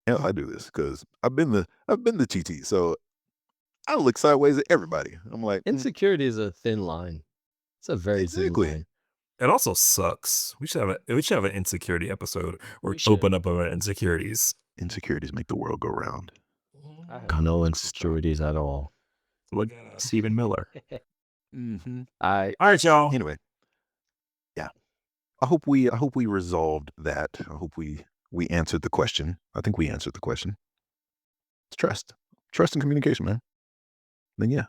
Speaker 5: hell, I do this because I've been the TT. So I look sideways at everybody. I'm like,
Speaker 3: insecurity is a thin line. It's a very thin line.
Speaker 4: It also sucks. We should have an insecurity episode where we open up about insecurities.
Speaker 5: Insecurities make the world go round.
Speaker 3: I have no insecurities at all.
Speaker 4: Look at Stephen Miller.
Speaker 5: Mm-hmm.
Speaker 4: All right, y'all.
Speaker 5: Anyway, yeah. I hope we resolved that. I hope we answered the question. I think we answered the question. It's trust and communication, man. Then yeah,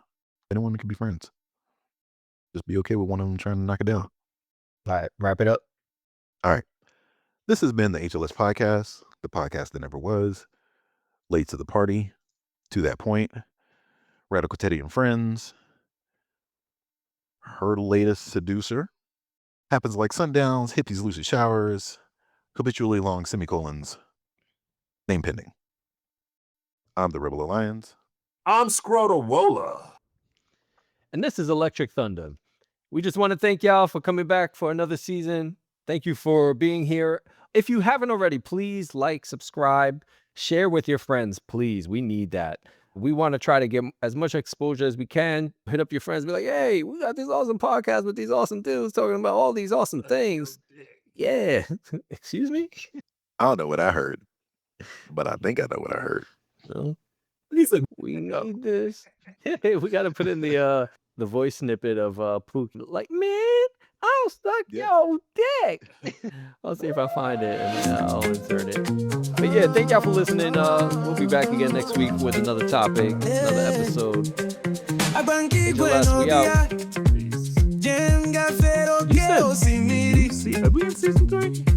Speaker 5: anyone can be friends. Just be okay with one of them trying to knock it down.
Speaker 3: All right, wrap it up.
Speaker 5: All right. This has been the HLS podcast, the podcast that never was. Late to the party, to that point. Radical Teddy and friends. Her latest seducer. Happens like sundowns, hippies, lucid showers, habitually long semicolons. Name pending. I'm the Rebel Alliance.
Speaker 4: I'm Scrota Wola.
Speaker 3: And this is Electric Thunder. We just want to thank y'all for coming back for another season. Thank you for being here. If you haven't already, please like, subscribe, share with your friends, please. We need that. We want to try to get as much exposure as we can. Hit up your friends, be like, hey, we got this awesome podcast with these awesome dudes talking about all these awesome things. Yeah. Excuse me?
Speaker 5: I don't know what I heard, but I think I know what I heard.
Speaker 3: No.
Speaker 4: He's like,
Speaker 3: We need this. We got to put in the voice snippet of Pook. Like, man, I'll suck your dick. I'll see if I find it and I'll insert it. But yeah, thank y'all for listening. We'll be back again next week with another topic, another episode. HLS, we out.
Speaker 4: have we in season 3?